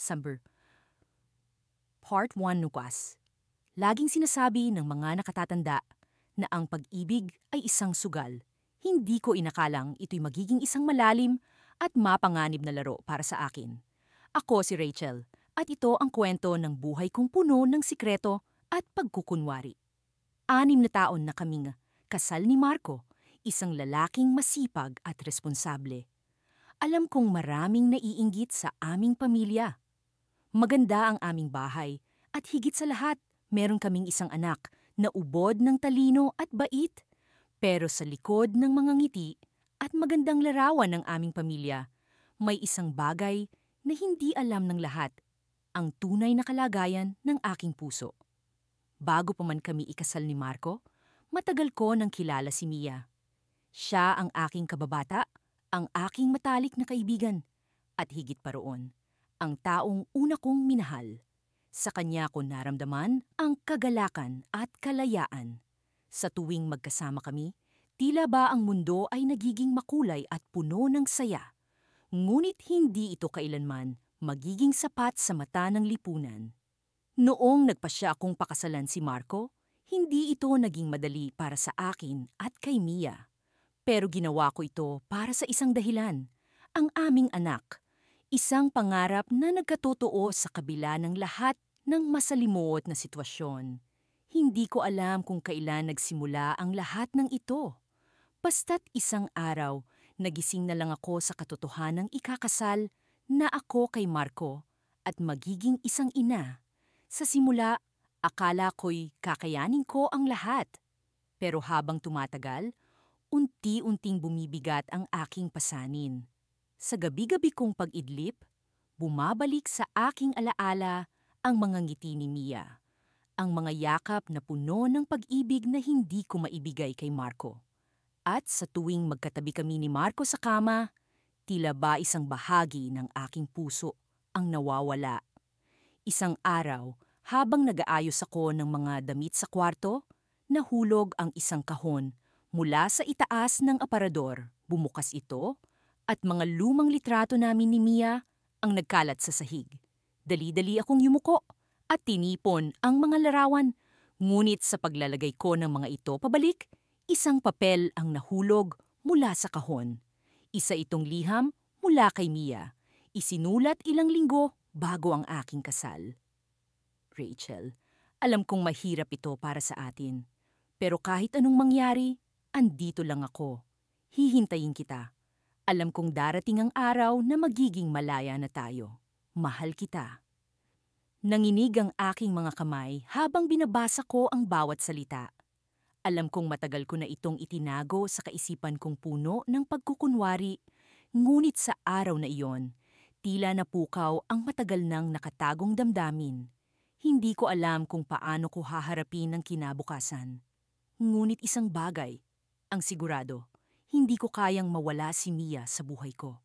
Samber. Part 1 Nukas. Laging sinasabi ng mga nakatatanda na ang pag-ibig ay isang sugal. Hindi ko inakalang ito'y magiging isang malalim at mapanganib na laro para sa akin. Ako si Rachel at ito ang kwento ng buhay kong puno ng sikreto at pagkukunwari. 6 na taon na kaming kasal ni Marco, isang lalaking masipag at responsable. Alam kong maraming naiinggit sa aming pamilya. Maganda ang aming bahay at higit sa lahat, meron kaming isang anak na ubod ng talino at bait. Pero sa likod ng mga ngiti at magandang larawan ng aming pamilya, may isang bagay na hindi alam ng lahat, ang tunay na kalagayan ng aking puso. Bago pa man kami ikasal ni Marco, matagal ko nang kilala si Mia. Siya ang aking kababata, ang aking matalik na kaibigan, at higit pa roon, ang taong una kong minahal. Sa kanya ko naramdaman ang kagalakan at kalayaan. Sa tuwing magkasama kami, tila ba ang mundo ay nagiging makulay at puno ng saya. Ngunit hindi ito kailanman magiging sapat sa mata ng lipunan. Noong nagpasya akong pakasalan si Marco, hindi ito naging madali para sa akin at kay Mia. Pero ginawa ko ito para sa isang dahilan, ang aming anak. Isang pangarap na nagkatotoo sa kabila ng lahat ng masalimuot na sitwasyon. Hindi ko alam kung kailan nagsimula ang lahat ng ito. Basta't isang araw, nagising na lang ako sa katotohanang ikakasal na ako kay Marco at magiging isang ina. Sa simula, akala ko'y kakayanin ko ang lahat. Pero habang tumatagal, unti-unting bumibigat ang aking pasanin. Sa gabi-gabi kong pag-idlip, bumabalik sa aking alaala ang mga ngiti ni Mia, ang mga yakap na puno ng pag-ibig na hindi ko maibigay kay Marco. At sa tuwing magkatabi kami ni Marco sa kama, tila ba isang bahagi ng aking puso ang nawawala. Isang araw, habang nag-aayos ako ng mga damit sa kwarto, nahulog ang isang kahon mula sa itaas ng aparador. Bumukas ito at mga lumang litrato namin ni Mia ang nagkalat sa sahig. Dali-dali akong yumuko at tinipon ang mga larawan. Ngunit sa paglalagay ko ng mga ito pabalik, isang papel ang nahulog mula sa kahon. Isa itong liham mula kay Mia. Isinulat ilang linggo bago ang aking kasal. Rachel, alam kong mahirap ito para sa atin. Pero kahit anong mangyari, andito lang ako. Hihintayin kita. Alam kong darating ang araw na magiging malaya na tayo. Mahal kita. Nanginig ang aking mga kamay habang binabasa ko ang bawat salita. Alam kong matagal ko na itong itinago sa kaisipan kong puno ng pagkukunwari, ngunit sa araw na iyon, tila napukaw ang matagal nang nakatagong damdamin. Hindi ko alam kung paano ko haharapin ang kinabukasan. Ngunit isang bagay, ang sigurado, hindi ko kayang mawala si Mia sa buhay ko.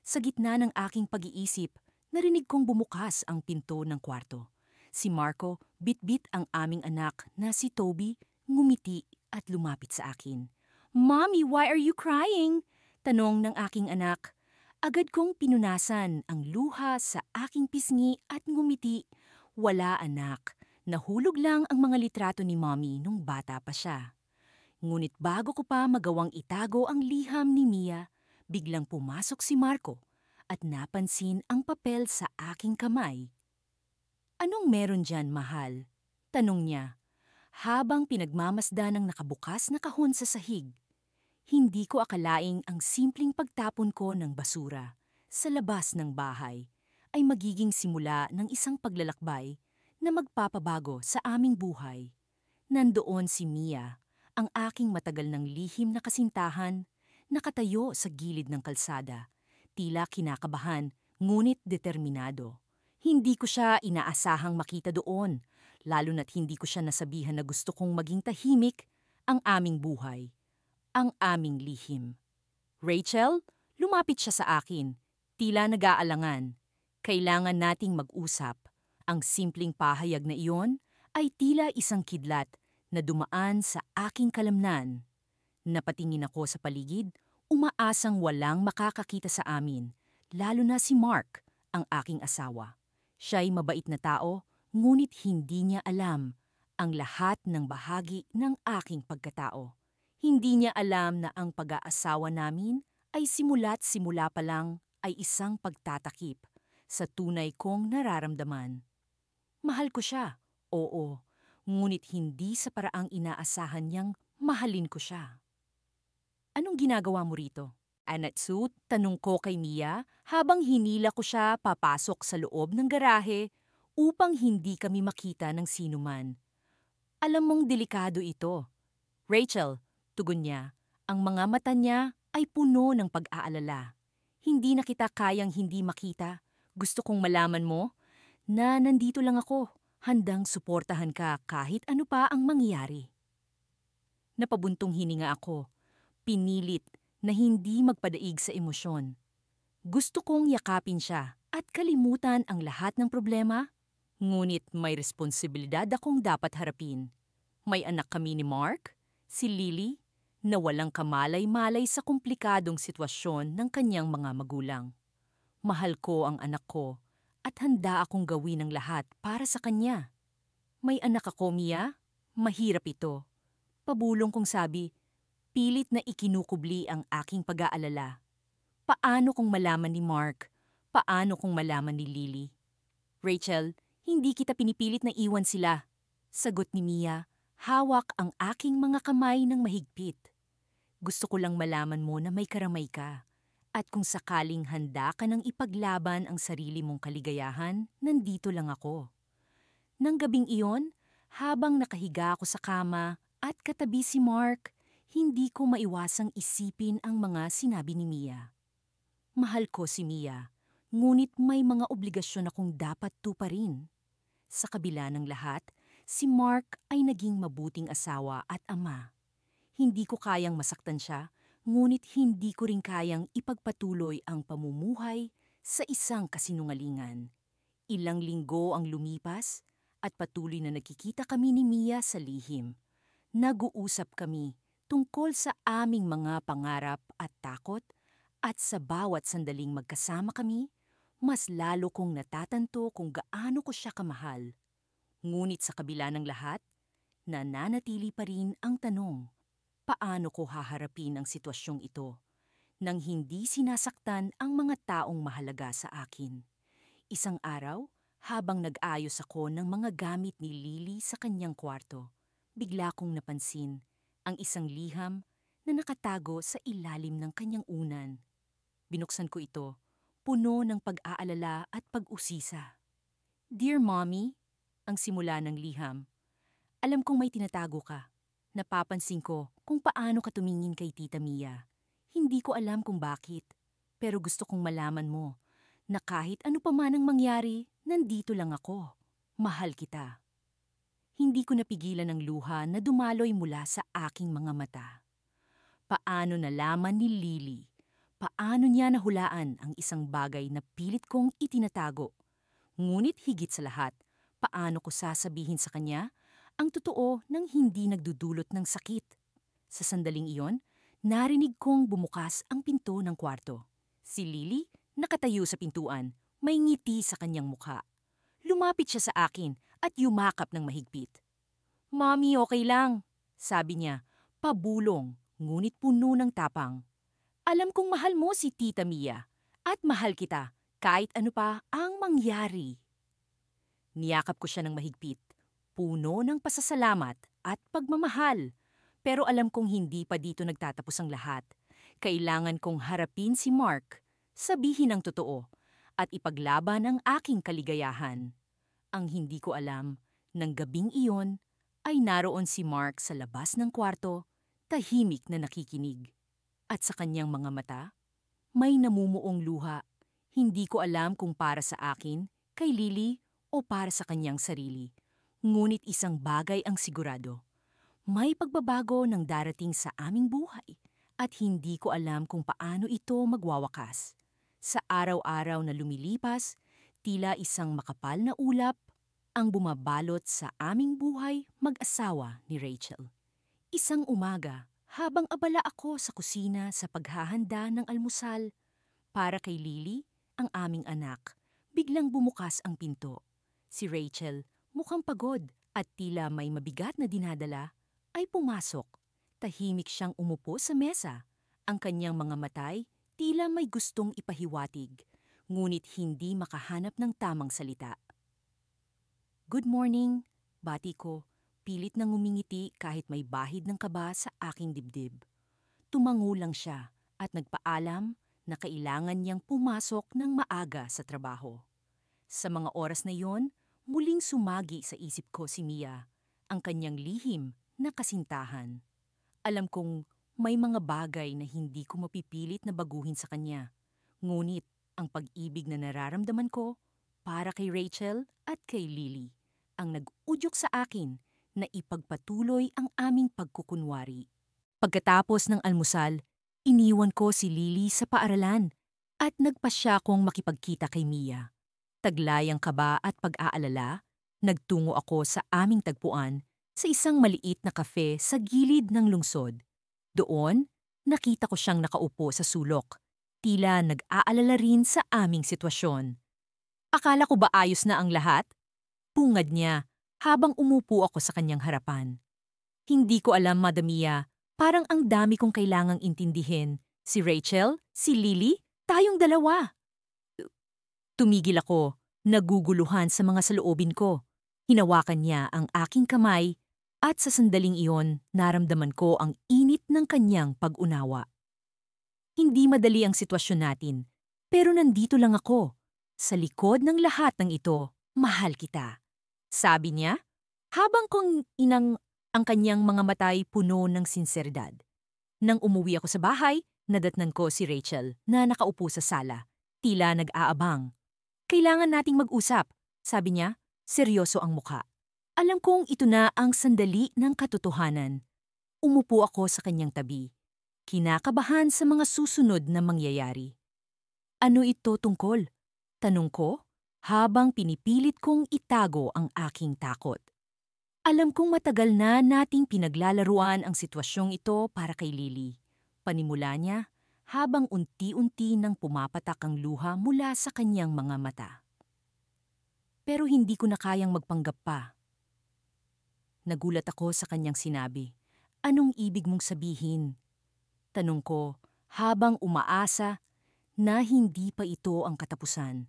Sa gitna ng aking pag-iisip, narinig kong bumukas ang pinto ng kwarto. Si Marco, bit-bit ang aming anak na si Toby, ngumiti at lumapit sa akin. "Mommy, why are you crying?" Tanong ng aking anak. Agad kong pinunasan ang luha sa aking pisngi at ngumiti. Wala, anak. Nahulog lang ang mga litrato ni Mommy nung bata pa siya. Ngunit bago ko pa magawang itago ang liham ni Mia, biglang pumasok si Marco at napansin ang papel sa aking kamay. "Anong meron dyan, mahal?" Tanong niya, habang pinagmamasdan ng nakabukas na kahon sa sahig. Hindi ko akalaing ang simpleng pagtapon ko ng basura sa labas ng bahay ay magiging simula ng isang paglalakbay na magpapabago sa aming buhay. Nandoon si Mia, ang aking matagal ng lihim na kasintahan, nakatayo sa gilid ng kalsada, tila kinakabahan ngunit determinado. Hindi ko siya inaasahang makita doon, lalo na't hindi ko siya nasabihan na gusto kong maging tahimik ang aming buhay, ang aming lihim. "Rachel?" Lumapit siya sa akin, tila nag-aalangan. "Kailangan nating mag-usap." Ang simpleng pahayag na iyon ay tila isang kidlat na dumaan sa aking kalamnan. Napatingin ako sa paligid, umaasang walang makakakita sa amin, lalo na si Mark, ang aking asawa. Siya'y mabait na tao, ngunit hindi niya alam ang lahat ng bahagi ng aking pagkatao. Hindi niya alam na ang pag-aasawa namin ay simula't simula pa lang ay isang pagtatakip sa tunay kong nararamdaman. Mahal ko siya, oo, ngunit hindi sa paraang inaasahan niyang mahalin ko siya. Anong ginagawa mo rito? Anatsu, tanong ko kay Mia habang hinila ko siya papasok sa loob ng garahe upang hindi kami makita ng sinuman. Alam mong delikado ito. Rachel, tugon niya, ang mga mata niya ay puno ng pag-aalala. Hindi na kita kayang hindi makita. Gusto kong malaman mo na nandito lang ako, handang suportahan ka kahit ano pa ang mangyari. Napabuntong hininga ako, pinilit na hindi magpadaig sa emosyon. Gusto kong yakapin siya at kalimutan ang lahat ng problema, ngunit may responsibilidad akong dapat harapin. May anak kami ni Mark, si Lily, na walang kamalay-malay sa komplikadong sitwasyon ng kanyang mga magulang. Mahal ko ang anak ko at handa akong gawin ang lahat para sa kanya. May anak ako, Mia. Mahirap ito. Pabulong kong sabi, pilit na ikinukubli ang aking pag-aalala. Paano kung malaman ni Mark? Paano kung malaman ni Lily? Rachel, hindi kita pinipilit na iwan sila. Sagot ni Mia, hawak ang aking mga kamay ng mahigpit. Gusto ko lang malaman mo na may karamay ka. At kung sakaling handa ka nang ipaglaban ang sarili mong kaligayahan, nandito lang ako. Nang gabing iyon, habang nakahiga ako sa kama at katabi si Mark, hindi ko maiwasang isipin ang mga sinabi ni Mia. Mahal ko si Mia, ngunit may mga obligasyon akong dapat tuparin. Sa kabila ng lahat, si Mark ay naging mabuting asawa at ama. Hindi ko kayang masaktan siya, ngunit hindi ko rin kayang ipagpatuloy ang pamumuhay sa isang kasinungalingan. Ilang linggo ang lumipas at patuloy na nagkikita kami ni Mia sa lihim. Nag-uusap kami tungkol sa aming mga pangarap at takot, at sa bawat sandaling magkasama kami, mas lalo kong natatanto kung gaano ko siya kamahal. Ngunit sa kabila ng lahat, nananatili pa rin ang tanong, paano ko haharapin ang sitwasyong ito nang hindi sinasaktan ang mga taong mahalaga sa akin? Isang araw, habang nag-ayos ako ng mga gamit ni Lily sa kanyang kwarto, bigla kong napansin ang isang liham na nakatago sa ilalim ng kanyang unan. Binuksan ko ito, puno ng pag-aalala at pag-usisa. Dear Mommy, ang simula ng liham, alam kong may tinatago ka. Napapansin ko kung paano ka tumingin kay Tita Mia. Hindi ko alam kung bakit, pero gusto kong malaman mo na kahit ano pa man ang mangyari, nandito lang ako. Mahal kita. Hindi ko napigilan ang luha na dumaloy mula sa aking mga mata. Paano nalaman ni Lily? Paano niya nahulaan ang isang bagay na pilit kong itinatago? Ngunit higit sa lahat, paano ko sasabihin sa kanya ang totoo nang hindi nagdudulot ng sakit? Sa sandaling iyon, narinig kong bumukas ang pinto ng kwarto. Si Lily, nakatayo sa pintuan, may ngiti sa kanyang mukha. Lumapit siya sa akin at yumakap ng mahigpit. Mommy, okay lang, sabi niya, pabulong, ngunit puno ng tapang. Alam kong mahal mo si Tita Mia at mahal kita kahit ano pa ang mangyari. Niyakap ko siya ng mahigpit, puno ng pasasalamat at pagmamahal. Pero alam kong hindi pa dito nagtatapos ang lahat. Kailangan kong harapin si Mark, sabihin ang totoo, at ipaglaban ang aking kaligayahan. Ang hindi ko alam, ng gabing iyon ay naroon si Mark sa labas ng kwarto, tahimik na nakikinig. At sa kanyang mga mata, may namumuong luha. Hindi ko alam kung para sa akin, kay Lily, o para sa kanyang sarili. Ngunit isang bagay ang sigurado. May pagbabago ng darating sa aming buhay at hindi ko alam kung paano ito magwawakas. Sa araw-araw na lumilipas, tila isang makapal na ulap ang bumabalot sa aming buhay mag-asawa ni Rachel. Isang umaga, habang abala ako sa kusina sa paghahanda ng almusal para kay Lily, ang aming anak, Biglang bumukas ang pinto. Si Rachel, mukhang pagod at tila may mabigat na dinadala, ay pumasok. Tahimik siyang umupo sa mesa. Ang kanyang mga matay tila may gustong ipahiwatig, ngunit hindi makahanap ng tamang salita. "Good morning," bati ko, pilit nang ngumingiti kahit may bahid ng kaba sa aking dibdib. Tumango lang siya at nagpaalam na kailangan niyang pumasok ng maaga sa trabaho. Sa mga oras na iyon, muling sumagi sa isip ko si Mia, ang kanyang lihim na kasintahan. Alam kong may mga bagay na hindi ko mapipilit na baguhin sa kanya. Ngunit ang pag-ibig na nararamdaman ko para kay Rachel at kay Lily ang nag-udyok sa akin na ipagpatuloy ang aming pagkukunwari. Pagkatapos ng almusal, iniwan ko si Lily sa paaralan at nagpasya kong makipagkita kay Mia. Taglay ang kaba at pag-aalala, nagtungo ako sa aming tagpuan sa isang maliit na kafe sa gilid ng lungsod. Doon, nakita ko siyang nakaupo sa sulok, tila nag-aalala rin sa aming sitwasyon. "Akala ko ba ayos na ang lahat?" Pungad niya habang umupo ako sa kanyang harapan. "Hindi ko alam, Madam Mia. Parang ang dami kong kailangang intindihin. Si Rachel, si Lily, tayong dalawa." Tumigil ako, naguguluhan sa mga saloobin ko. Hinawakan niya ang aking kamay at sa sandaling iyon naramdaman ko ang init ng kanyang pag-unawa. "Hindi madali ang sitwasyon natin, pero nandito lang ako. Sa likod ng lahat ng ito, mahal kita," sabi niya, habang kong ang kanyang mga matay puno ng sinseridad. Nang umuwi ako sa bahay, nadatnan ko si Rachel na nakaupo sa sala, tila nag-aabang. "Kailangan nating mag-usap," sabi niya, seryoso ang mukha. Alam kong ito na ang sandali ng katotohanan. Umupo ako sa kanyang tabi, kinakabahan sa mga susunod na mangyayari. "Ano ito tungkol?" tanong ko, habang pinipilit kong itago ang aking takot. Alam kong matagal na nating pinaglalaruan ang sitwasyong ito para kay Lily. Panimula niya habang unti-unti nang pumapatak ang luha mula sa kanyang mga mata. Pero hindi ko na kayang magpanggap pa. Nagulat ako sa kanyang sinabi. "Anong ibig mong sabihin?" tanong ko habang umaasa na hindi pa ito ang katapusan.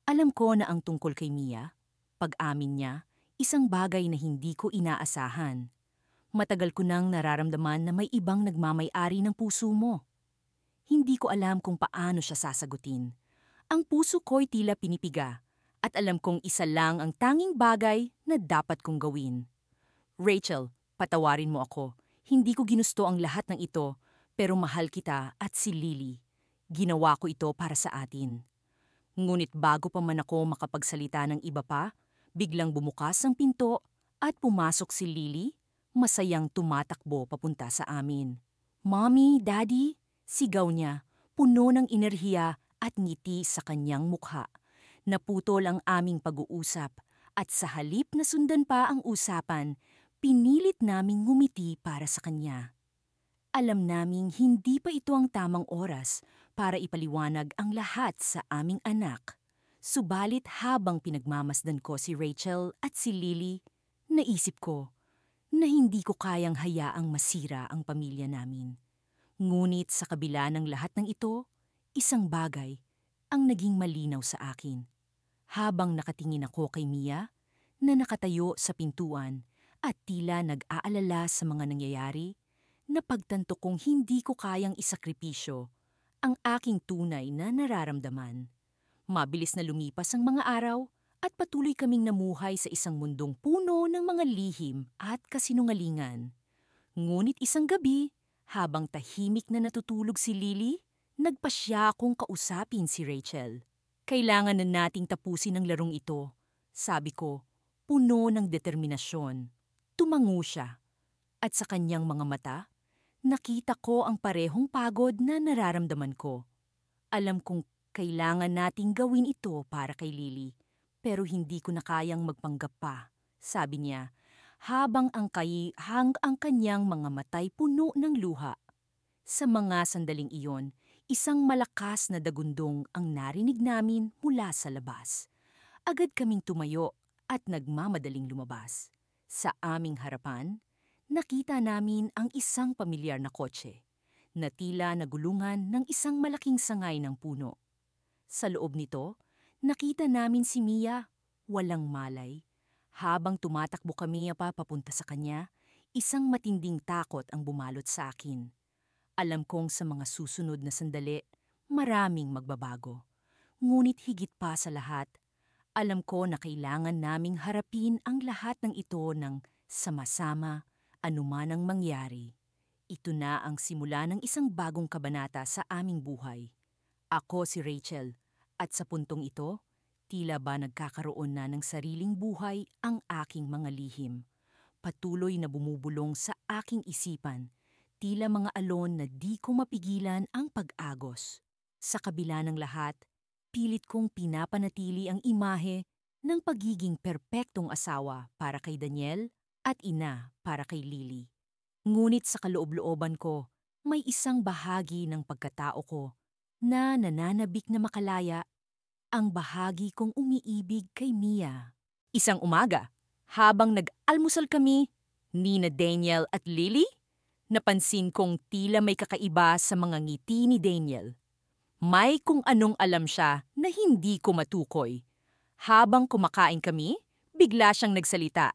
Alam ko na ang tungkol kay Mia, pag-amin niya, isang bagay na hindi ko inaasahan. Matagal ko nang nararamdaman na may ibang nagmamay-ari ng puso mo. Hindi ko alam kung paano siya sasagutin. Ang puso ko'y tila pinipiga at alam kong isa lang ang tanging bagay na dapat kong gawin. "Rachel, patawarin mo ako. Hindi ko ginusto ang lahat ng ito, pero mahal kita at si Lily. Ginawa ko ito para sa atin." Ngunit bago pa man ako makapagsalita ng iba pa, biglang bumukas ang pinto at pumasok si Lily, masayang tumatakbo papunta sa amin. "Mommy, Daddy," sigaw niya, puno ng enerhiya at ngiti sa kanyang mukha. Naputol ang aming pag-uusap at sa halip na sundan pa ang usapan, pinilit naming ngumiti para sa kanya. Alam naming hindi pa ito ang tamang oras para ipaliwanag ang lahat sa aming anak. Subalit habang pinagmamasdan ko si Rachel at si Lily, naisip ko na hindi ko kayang hayaang masira ang pamilya namin. Ngunit sa kabila ng lahat ng ito, isang bagay ang naging malinaw sa akin. Habang nakatingin ako kay Mia, na nakatayo sa pintuan at tila nag-aalala sa mga nangyayari, napagtanto kong hindi ko kayang isakripisyo ang aking tunay na nararamdaman. Mabilis na lumipas ang mga araw at patuloy kaming namuhay sa isang mundong puno ng mga lihim at kasinungalingan. Ngunit isang gabi, habang tahimik na natutulog si Lily, nagpasya akong kausapin si Rachel. "Kailangan na nating tapusin ang larong ito," sabi ko, puno ng determinasyon. Tumango siya, at sa kanyang mga mata, nakita ko ang parehong pagod na nararamdaman ko. Alam kong kailangan nating gawin ito para kay Lily, pero hindi ko na kayang magpanggap pa, sabi niya, habang ang kanyang mga matay puno ng luha. Sa mga sandaling iyon, Isang malakas na dagundong ang narinig namin mula sa labas. Agad kaming tumayo at nagmamadaling lumabas. Sa aming harapan, nakita namin ang isang pamilyar na kotse na tila nagulungan ng isang malaking sangay ng puno. Sa loob nito, nakita namin si Mia, walang malay. Habang tumatakbo kami papunta sa kanya, isang matinding takot ang bumalot sa akin. Alam kong sa mga susunod na sandali, maraming magbabago. Ngunit higit pa sa lahat, alam ko na kailangan naming harapin ang lahat ng ito ng sama-sama, anuman ang mangyari. Ito na ang simula ng isang bagong kabanata sa aming buhay. Ako si Rachel, at sa puntong ito, tila ba nagkakaroon na ng sariling buhay ang aking mga lihim. Patuloy na bumubulong sa aking isipan, tila mga alon na di ko mapigilan ang pag-agos. Sa kabila ng lahat, pilit kong pinapanatili ang imahe ng pagiging perpektong asawa para kay Daniel at ina para kay Lily. Ngunit sa kaloob-looban ko, may isang bahagi ng pagkatao ko na nananabik na makalaya, ang bahagi kong umiibig kay Mia. Isang umaga, habang nag-almusal kami, ni na Daniel at Lily, napansin kong tila may kakaiba sa mga ngiti ni Daniel. May kung anong alam siya na hindi ko matukoy. Habang kumakain kami, bigla siyang nagsalita.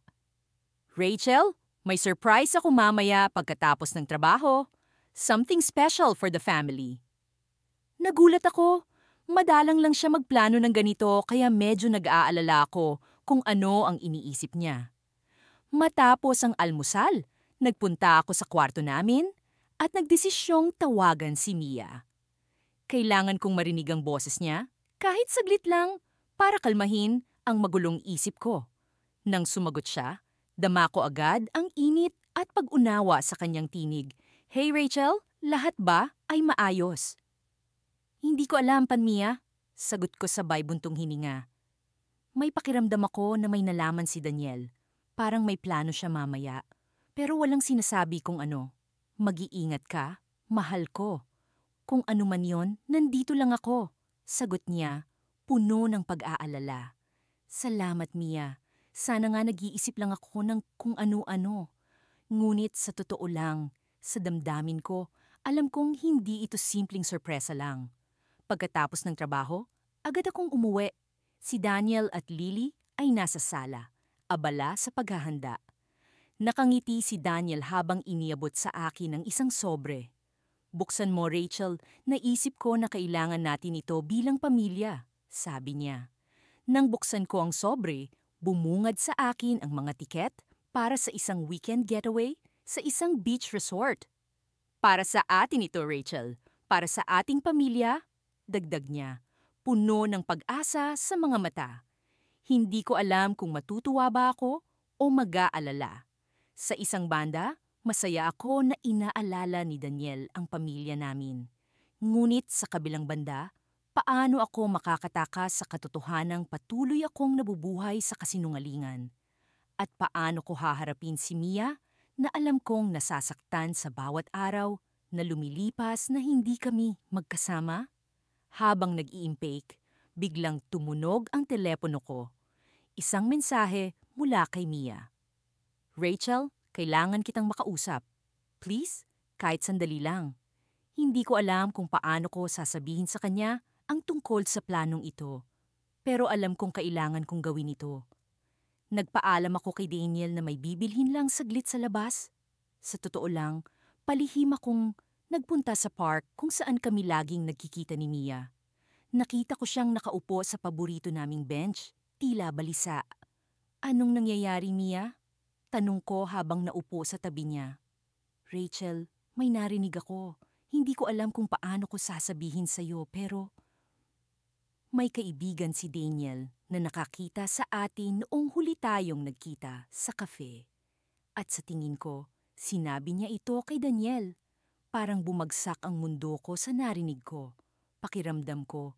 Rachel, may surprise ako mamaya pagkatapos ng trabaho. Something special for the family. Nagulat ako. Madalang lang siya magplano ng ganito kaya medyo nag-aalala ako kung ano ang iniisip niya. Matapos ang almusal, nagpunta ako sa kwarto namin at nagdesisyong tawagan si Mia. Kailangan kong marinig ang boses niya, kahit saglit lang, para kalmahin ang magulong isip ko. Nang sumagot siya, dama ko agad ang init at pag-unawa sa kanyang tinig. Hey Rachel, lahat ba ay maayos? Hindi ko alam, Mia, sagot ko sabay buntong hininga. May pakiramdam ako na may nalaman si Daniel. Parang may plano siya mamaya. Pero walang sinasabi kung ano. Mag-iingat ka, mahal ko. Kung ano man yon, nandito lang ako. Sagot niya, puno ng pag-aalala. Salamat, Mia. Sana nga nag-iisip lang ako ng kung ano-ano. Ngunit sa totoo lang, sa damdamin ko, alam kong hindi ito simpleng sorpresa lang. Pagkatapos ng trabaho, agad akong umuwi. Si Daniel at Lily ay nasa sala, abala sa paghahanda. Nakangiti si Daniel habang iniabot sa akin ang isang sobre. Buksan mo, Rachel, naisip ko na kailangan natin ito bilang pamilya, sabi niya. Nang buksan ko ang sobre, bumungad sa akin ang mga tiket para sa isang weekend getaway sa isang beach resort. Para sa atin ito, Rachel. Para sa ating pamilya, dagdag niya, puno ng pag-asa sa mga mata. Hindi ko alam kung matutuwa ba ako o mag-aalala. Sa isang banda, masaya ako na inaalala ni Daniel ang pamilya namin. Ngunit sa kabilang banda, paano ako makakatakas sa katotohanang patuloy akong nabubuhay sa kasinungalingan? At paano ko haharapin si Mia na alam kong nasasaktan sa bawat araw na lumilipas na hindi kami magkasama? Habang nag-iimpake, biglang tumunog ang telepono ko. Isang mensahe mula kay Mia. Rachel, kailangan kitang makausap. Please, kahit sandali lang. Hindi ko alam kung paano ko sasabihin sa kanya ang tungkol sa planong ito. Pero alam kong kailangan kong gawin ito. Nagpaalam ako kay Daniel na may bibilhin lang saglit sa labas. Sa totoo lang, palihim akong nagpunta sa park kung saan kami laging nagkikita ni Mia. Nakita ko siyang nakaupo sa paborito naming bench, tila balisa. Anong nangyayari, Mia? Tanong ko habang naupo sa tabi niya. Rachel, may narinig ako. Hindi ko alam kung paano ko sasabihin sa'yo pero may kaibigan si Daniel na nakakita sa atin noong huli tayong nagkita sa kafe. At sa tingin ko, sinabi niya ito kay Daniel. Parang bumagsak ang mundo ko sa narinig ko. Pakiramdam ko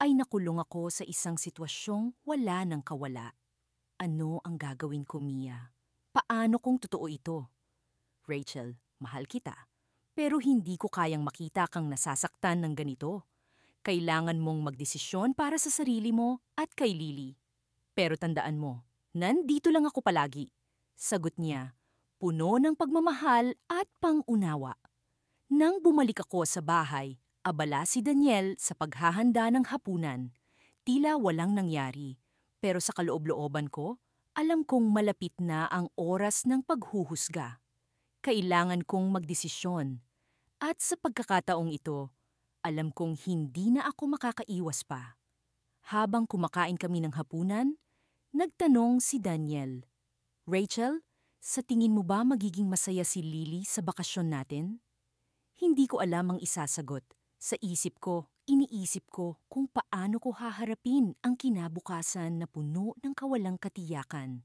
ay nakulong ako sa isang sitwasyong wala nang kawala. Ano ang gagawin ko, Mia? Paano kung totoo ito? Rachel, mahal kita. Pero hindi ko kayang makita kang nasasaktan ng ganito. Kailangan mong magdesisyon para sa sarili mo at kay Lily. Pero tandaan mo, nandito lang ako palagi. Sagot niya, puno ng pagmamahal at pangunawa. Nang bumalik ako sa bahay, abala si Daniel sa paghahanda ng hapunan. Tila walang nangyari, pero sa kaloob-looban ko, alam kong malapit na ang oras ng paghuhusga. Kailangan kong magdesisyon. At sa pagkakataong ito, alam kong hindi na ako makakaiwas pa. Habang kumakain kami ng hapunan, nagtanong si Daniel, Rachel, sa tingin mo ba magiging masaya si Lily sa bakasyon natin? Hindi ko alam ang isasagot. Sa isip ko, iniisip ko kung paano ko haharapin ang kinabukasan na puno ng kawalang katiyakan.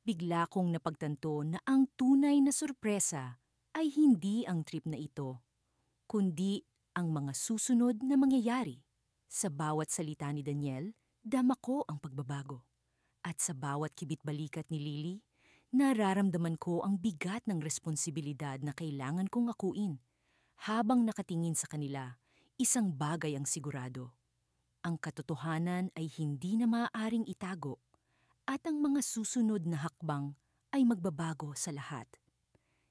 Bigla kong napagtanto na ang tunay na sorpresa ay hindi ang trip na ito, kundi ang mga susunod na mangyayari. Sa bawat salita ni Daniel, dama ko ang pagbabago. At sa bawat kibit-balikat ni Lily, nararamdaman ko ang bigat ng responsibilidad na kailangan kong akuin. Habang nakatingin sa kanila, isang bagay ang sigurado. Ang katotohanan ay hindi na maaaring itago at ang mga susunod na hakbang ay magbabago sa lahat.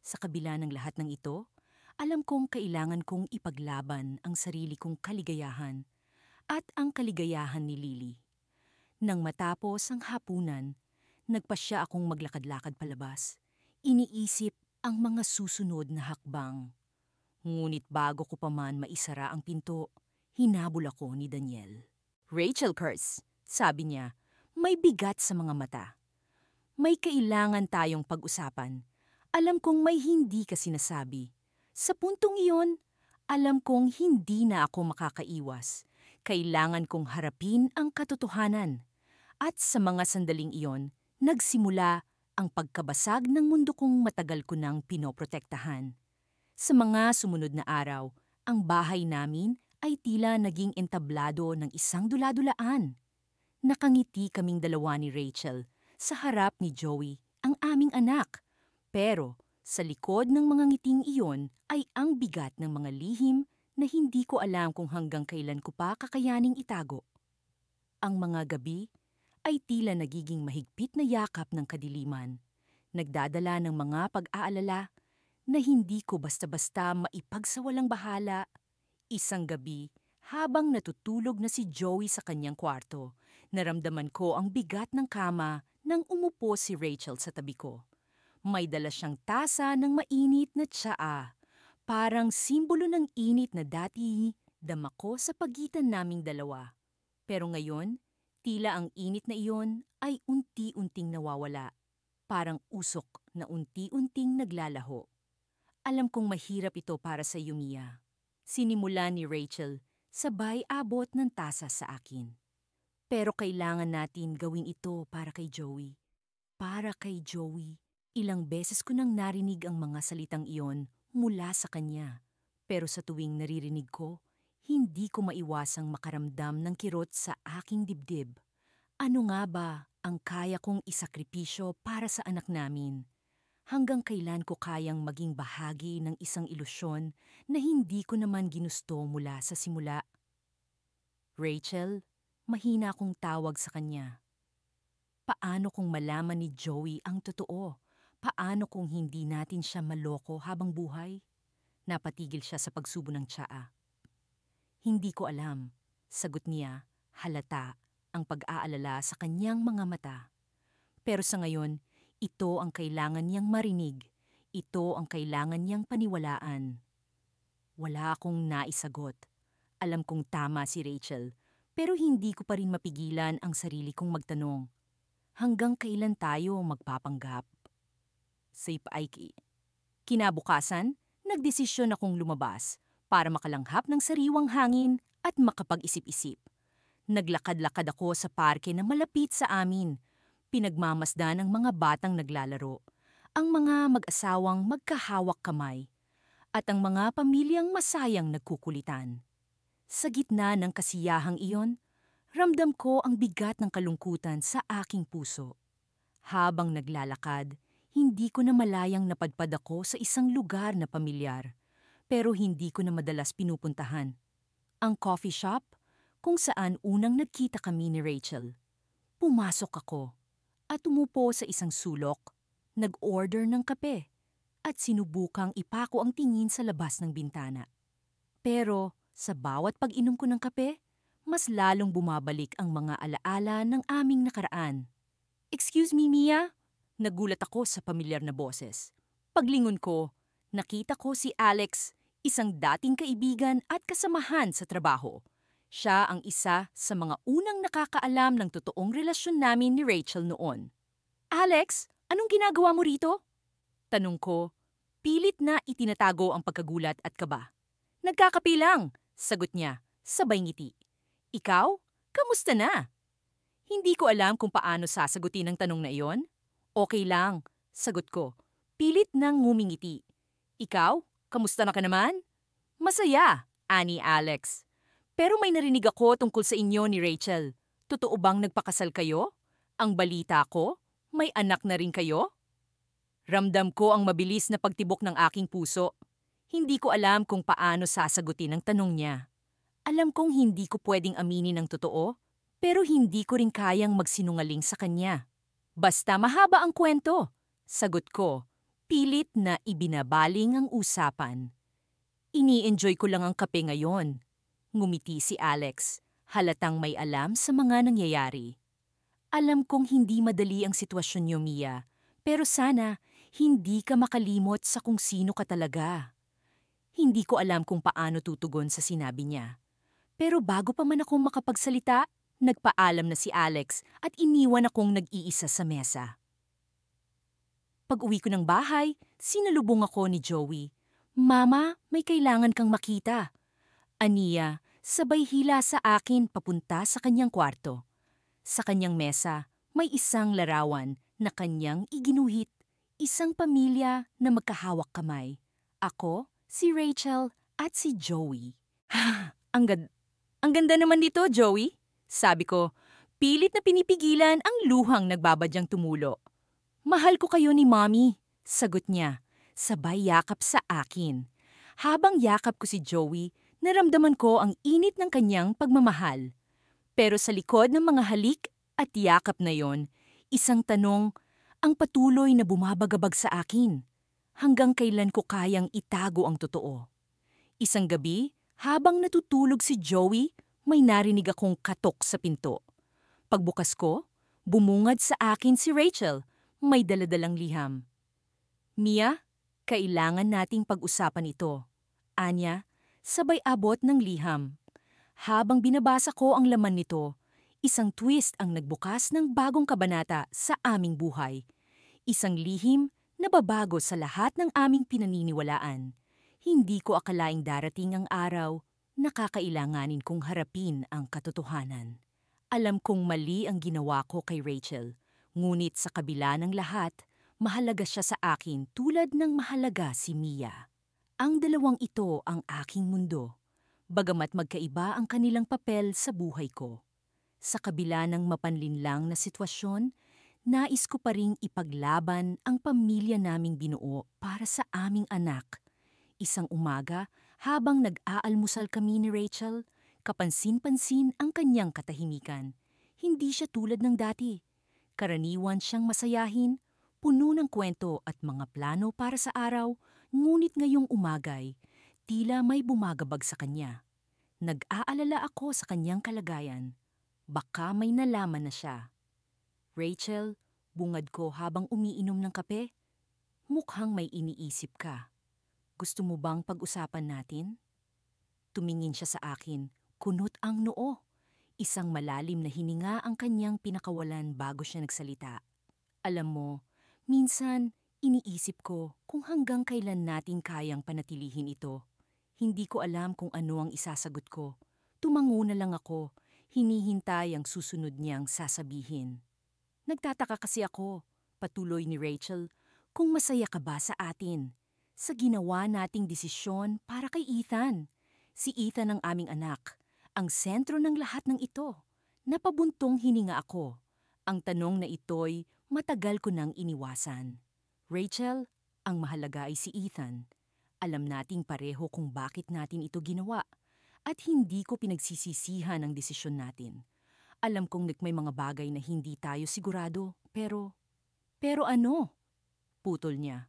Sa kabila ng lahat ng ito, alam kong kailangan kong ipaglaban ang sarili kong kaligayahan at ang kaligayahan ni Lily. Nang matapos ang hapunan, nagpasya akong maglakad-lakad palabas. Iniisip ang mga susunod na hakbang. Ngunit bago ko pa man maisara ang pinto, hinabol ako ni Daniel. Rachel Kurtz, sabi niya, may bigat sa mga mata. May kailangan tayong pag-usapan. Alam kong may hindi ka sinasabi. Sa puntong iyon, alam kong hindi na ako makakaiwas. Kailangan kong harapin ang katotohanan. At sa mga sandaling iyon, nagsimula ang pagkabasag ng mundo kong matagal ko nang pinoprotektahan. Sa mga sumunod na araw, ang bahay namin ay tila naging entablado ng isang dula-dulaan. Nakangiti kaming dalawa ni Rachel sa harap ni Joey, ang aming anak. Pero sa likod ng mga ngiting iyon ay ang bigat ng mga lihim na hindi ko alam kung hanggang kailan ko pa kakayaning itago. Ang mga gabi ay tila nagiging mahigpit na yakap ng kadiliman, nagdadala ng mga pag-aalala na hindi ko basta-basta maipagsawalang bahala. Isang gabi, habang natutulog na si Joey sa kanyang kwarto, naramdaman ko ang bigat ng kama nang umupo si Rachel sa tabi ko. May dala siyang tasa ng mainit na tsaa, parang simbolo ng init na dati dama ko sa pagitan naming dalawa. Pero ngayon, tila ang init na iyon ay unti-unting nawawala, parang usok na unti-unting naglalaho. Alam kong mahirap ito para sa iyo, Mia. Sinimula ni Rachel, sabay abot ng tasa sa akin. Pero kailangan natin gawin ito para kay Joey. Para kay Joey. Ilang beses ko nang narinig ang mga salitang iyon mula sa kanya. Pero sa tuwing naririnig ko, hindi ko maiwasang makaramdam ng kirot sa aking dibdib. Ano nga ba ang kaya kong isakripisyo para sa anak namin? Hanggang kailan ko kayang maging bahagi ng isang ilusyon na hindi ko naman ginusto mula sa simula? Rachel, mahina akong tawag sa kanya. Paano kung malaman ni Joey ang totoo? Paano kung hindi natin siya maloko habang buhay? Napatigil siya sa pagsubo ng tsaa. Hindi ko alam, sagot niya, halata ang pag-aalala sa kanyang mga mata. Pero sa ngayon, ito ang kailangan niyang marinig. Ito ang kailangan niyang paniwalaan. Wala akong naisagot. Alam kong tama si Rachel, pero hindi ko pa rin mapigilan ang sarili kong magtanong. Hanggang kailan tayo magpapanggap? Safe Aiki. Kinabukasan, nagdesisyon akong lumabas para makalanghap ng sariwang hangin at makapag-isip-isip. Naglakad-lakad ako sa parke na malapit sa amin. Pinagmamasdan ang mga batang naglalaro, ang mga mag-asawang magkahawak kamay, at ang mga pamilyang masayang nagkukulitan. Sa gitna ng kasiyahang iyon, ramdam ko ang bigat ng kalungkutan sa aking puso. Habang naglalakad, hindi ko na malayang napadpad ako sa isang lugar na pamilyar. pero hindi ko na madalas pinupuntahan. Ang coffee shop kung saan unang nagkita kami ni Rachel. Pumasok ako at umupo sa isang sulok, nag-order ng kape at sinubukang ipako ang tingin sa labas ng bintana. Pero sa bawat pag-inom ko ng kape, mas lalong bumabalik ang mga alaala ng aming nakaraan. "Excuse me, Mia?" Nagulat ako sa pamilyar na boses. Paglingon ko, nakita ko si Alex, isang dating kaibigan at kasamahan sa trabaho. Siya ang isa sa mga unang nakakaalam ng totoong relasyon namin ni Rachel noon. "Alex, anong ginagawa mo rito?" Tanong ko, pilit na itinatago ang pagkagulat at kaba. "Nagkakape lang," sagot niya, sabay ngiti. "Ikaw? Kamusta na?" Hindi ko alam kung paano sasagutin ang tanong na iyon. "Okay lang," sagot ko. Pilit nang ngumingiti. "Ikaw? Kamusta na ka naman?" "Masaya," ani Alex. "Pero may narinig ako tungkol sa inyo ni Rachel. Totoo bang nagpakasal kayo? Ang balita ko, may anak na rin kayo?" Ramdam ko ang mabilis na pagtibok ng aking puso. Hindi ko alam kung paano sasagutin ang tanong niya. Alam kong hindi ko pwedeng aminin ang totoo, pero hindi ko rin kayang magsinungaling sa kanya. "Basta mahaba ang kwento," sagot ko, pilit na ibinabaling ang usapan. "Ini-enjoy ko lang ang kape ngayon." Ngumiti si Alex, halatang may alam sa mga nangyayari. "Alam kong hindi madali ang sitwasyon niyo, Mia, pero sana hindi ka makalimot sa kung sino ka talaga." Hindi ko alam kung paano tutugon sa sinabi niya. Pero bago pa man ako makapagsalita, nagpaalam na si Alex at iniwan akong nag-iisa sa mesa. Pag-uwi ko ng bahay, sinalubong ako ni Joey. "Mama, may kailangan kang makita." Aniya, sabay hila sa akin papunta sa kanyang kwarto. Sa kanyang mesa, may isang larawan na kanyang iginuhit. Isang pamilya na magkahawak kamay. Ako, si Rachel, at si Joey. Ang ganda naman dito, Joey," sabi ko. Pilit na pinipigilan ang luhang nagbabadyang tumulo. "Mahal ko kayo ni Mommy," sagot niya, sabay yakap sa akin. Habang yakap ko si Joey, naramdaman ko ang init ng kanyang pagmamahal. Pero sa likod ng mga halik at yakap na yon, isang tanong ang patuloy na bumabagabag sa akin. Hanggang kailan ko kayang itago ang totoo? Isang gabi, habang natutulog si Joey, may narinig akong katok sa pinto. Pagbukas ko, bumungad sa akin si Rachel, may daladalang liham. "Mia, kailangan nating pag-usapan ito." Anya, sabay abot ng liham. Habang binabasa ko ang laman nito, isang twist ang nagbukas ng bagong kabanata sa aming buhay. Isang lihim na babago sa lahat ng aming pinaniniwalaan. Hindi ko akalaing darating ang araw na kakailanganin kong harapin ang katotohanan. Alam kong mali ang ginawa ko kay Rachel, ngunit sa kabila ng lahat, mahalaga siya sa akin tulad ng mahalaga si Mia. Ang dalawang ito ang aking mundo, bagamat magkaiba ang kanilang papel sa buhay ko. Sa kabila ng mapanlinlang na sitwasyon, nais ko pa ring ipaglaban ang pamilya naming binuo para sa aming anak. Isang umaga, habang nag-aalmusal kami ni Rachel, kapansin-pansin ang kanyang katahimikan. Hindi siya tulad ng dati. Karaniwan siyang masayahin, puno ng kwento at mga plano para sa araw, ngunit ngayong umagay, tila may bumagabag sa kanya. Nag-aalala ako sa kanyang kalagayan. Baka may nalaman na siya. "Rachel," bungad ko habang umiinom ng kape, "mukhang may iniisip ka. Gusto mo bang pag-usapan natin?" Tumingin siya sa akin, kunot ang noo. Isang malalim na hininga ang kanyang pinakawalan bago siya nagsalita. "Alam mo, minsan iniisip ko kung hanggang kailan natin kayang panatilihin ito. Hindi ko alam kung ano ang isasagot ko. Tumango na lang ako, hinihintay ang susunod niyang sasabihin." "Nagtataka kasi ako," patuloy ni Rachel, "kung masaya ka ba sa atin, sa ginawa nating desisyon para kay Ethan. Si Ethan ang aming anak, ang sentro ng lahat ng ito." Napabuntong hininga ako. Ang tanong na ito'y matagal ko nang iniwasan. "Rachel, ang mahalaga ay si Ethan. Alam nating pareho kung bakit natin ito ginawa at hindi ko pinagsisisihan ang desisyon natin. Alam kong may mga bagay na hindi tayo sigurado, pero ano? Putol niya.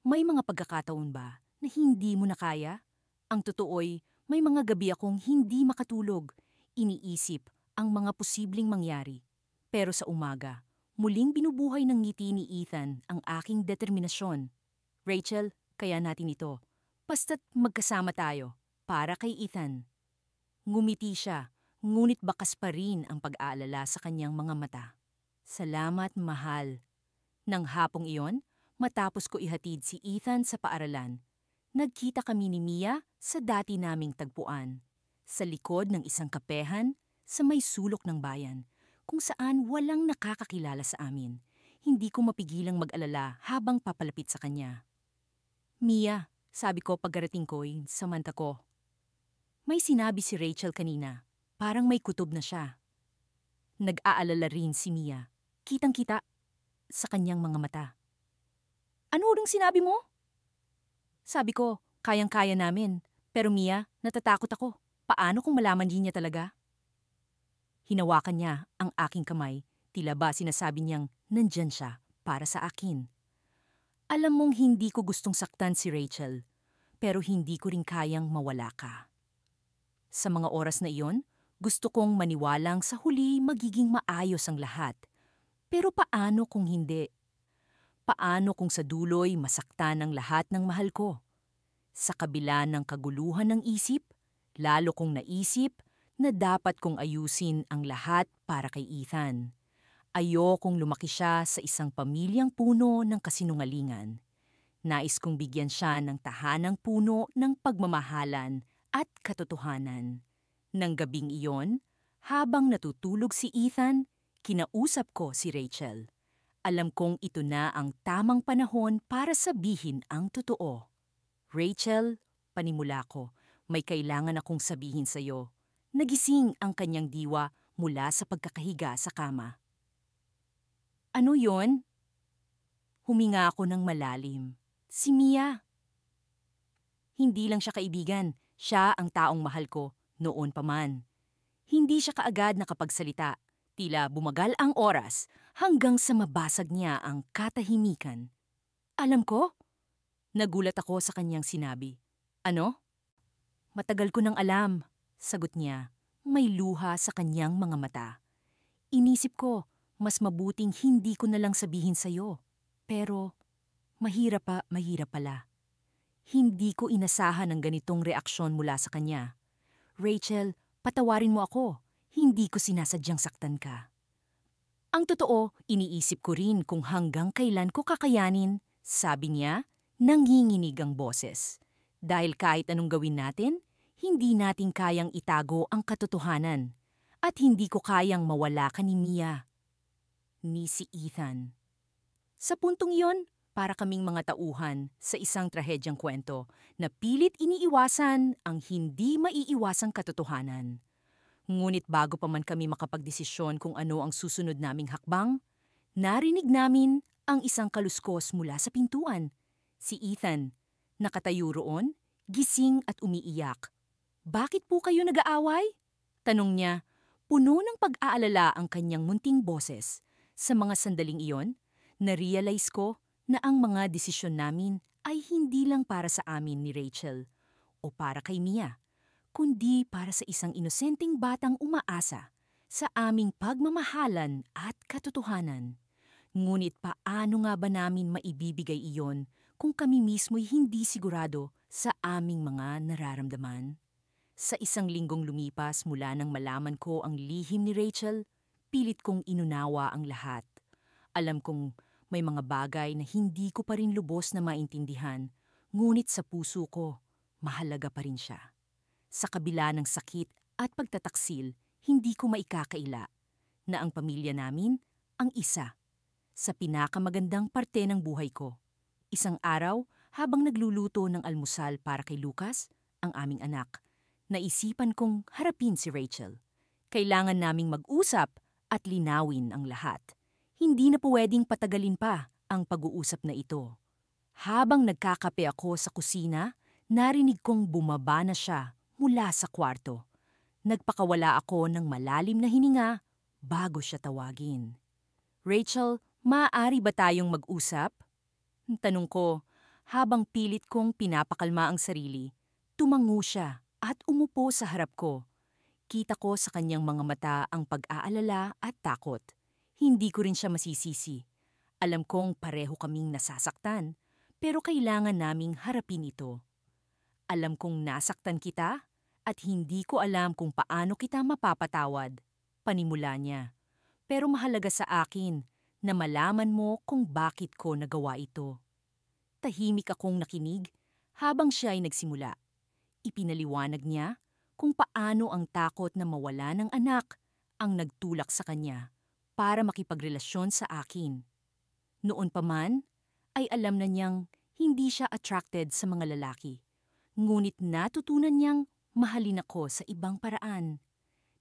May mga pagkakataon ba na hindi mo na kaya? Ang totoo'y may mga gabi akong hindi makatulog. Iniisip ang mga posibleng mangyari. Pero sa umaga, muling binubuhay ng ngiti ni Ethan ang aking determinasyon. Rachel, kaya natin ito. Basta't magkasama tayo para kay Ethan. Ngumiti siya, ngunit bakas pa rin ang pag-aalala sa kanyang mga mata. Salamat, mahal. Nang hapong iyon, matapos ko ihatid si Ethan sa paaralan, nagkita kami ni Mia sa dati naming tagpuan, sa likod ng isang kapehan sa may sulok ng bayan, kung saan walang nakakakilala sa amin. Hindi ko mapigilang mag-alala habang papalapit sa kanya. Mia, sabi ko pagkarating ko'y samanta ko. May sinabi si Rachel kanina, parang may kutob na siya. Nag-aalala rin si Mia, kitang-kita sa kanyang mga mata. Ano uling sinabi mo? Sabi ko, kayang-kaya namin. Pero Mia, natatakot ako. Paano kung malaman din niya talaga? Hinawakan niya ang aking kamay, tila ba sinasabi niyang nandyan siya para sa akin. Alam mong hindi ko gustong saktan si Rachel, pero hindi ko rin kayang mawala ka. Sa mga oras na iyon, gusto kong maniwalang sa huli magiging maayos ang lahat. Pero paano kung hindi? Paano kung sa dulo'y masaktan ang lahat ng mahal ko? Sa kabila ng kaguluhan ng isip, lalo kong naisip na dapat kong ayusin ang lahat para kay Ethan. Ayokong lumaki siya sa isang pamilyang puno ng kasinungalingan. Nais kong bigyan siya ng tahanang puno ng pagmamahalan at katotohanan. Nang gabing iyon, habang natutulog si Ethan, kinausap ko si Rachel. Alam kong ito na ang tamang panahon para sabihin ang totoo. Rachel, panimula ko, may kailangan akong sabihin sa iyo. Nagising ang kanyang diwa mula sa pagkakahiga sa kama. Ano yon? Huminga ako ng malalim. Si Mia. Hindi lang siya kaibigan, siya ang taong mahal ko, noon pa man. Hindi siya kaagad nakapagsalita. Tila bumagal ang oras hanggang sa mabasag niya ang katahimikan. Alam ko? Nagulat ako sa kanyang sinabi. Ano? Matagal ko nang alam, sagot niya. May luha sa kanyang mga mata. Inisip ko, mas mabuting hindi ko na lang sabihin sa'yo. Pero, mahirap pala. Hindi ko inasahan ang ganitong reaksyon mula sa kanya. Rachel, patawarin mo ako. Hindi ko sinasadyang saktan ka. Ang totoo, iniisip ko rin kung hanggang kailan ko kakayanin, sabi niya, nanginginig ang boses. Dahil kahit anong gawin natin, hindi natin kayang itago ang katotohanan. At hindi ko kayang mawala ka ni Mia. Ni si Ethan. Sa puntong iyon, para kaming mga tauhan sa isang trahedyang kwento na pilit iniiwasan ang hindi maiiwasang katotohanan. Ngunit bago pa man kami makapagdesisyon kung ano ang susunod naming hakbang, narinig namin ang isang kaluskos mula sa pintuan. Si Ethan, nakatayo roon, gising at umiiyak. Bakit po kayo nag-aaway? Tanong niya, puno ng pag-aalala ang kanyang munting boses. Sa mga sandaling iyon, na-realize ko na ang mga desisyon namin ay hindi lang para sa amin ni Rachel o para kay Mia, kundi para sa isang inosenteng batang umaasa sa aming pagmamahalan at katotohanan. Ngunit paano nga ba namin maibibigay iyon kung kami mismo'y hindi sigurado sa aming mga nararamdaman? Sa isang linggong lumipas mula nang malaman ko ang lihim ni Rachel, pilit kong inunawa ang lahat. Alam kong may mga bagay na hindi ko pa rin lubos na maintindihan, ngunit sa puso ko, mahalaga pa rin siya. Sa kabila ng sakit at pagtataksil, hindi ko maikakaila na ang pamilya namin ang isa sa pinakamagandang parte ng buhay ko. Isang araw, habang nagluluto ng almusal para kay Lucas, ang aming anak, naisipan kong harapin si Rachel. Kailangan naming mag-usap at linawin ang lahat. Hindi na pwedeng patagalin pa ang pag-uusap na ito. Habang nagkakape ako sa kusina, narinig kong bumaba na siya mula sa kwarto. Nagpakawala ako ng malalim na hininga bago siya tawagin. Rachel, maaari ba tayong mag-usap? Tanong ko, habang pilit kong pinapakalma ang sarili. Tumango siya at umupo sa harap ko. Kita ko sa kanyang mga mata ang pag-aalala at takot. Hindi ko rin siya masisisi. Alam kong pareho kaming nasasaktan, pero kailangan naming harapin ito. Alam kong nasaktan kita at hindi ko alam kung paano kita mapapatawad. Panimula niya. Pero mahalaga sa akin na malaman mo kung bakit ko nagawa ito. Tahimik akong nakinig habang siya ay nagsimula. Ipinaliwanag niya kung paano ang takot na mawala ng anak ang nagtulak sa kanya para makipagrelasyon sa akin. Noon pa man, ay alam na niyang hindi siya attracted sa mga lalaki. Ngunit natutunan niyang mahalin ako sa ibang paraan.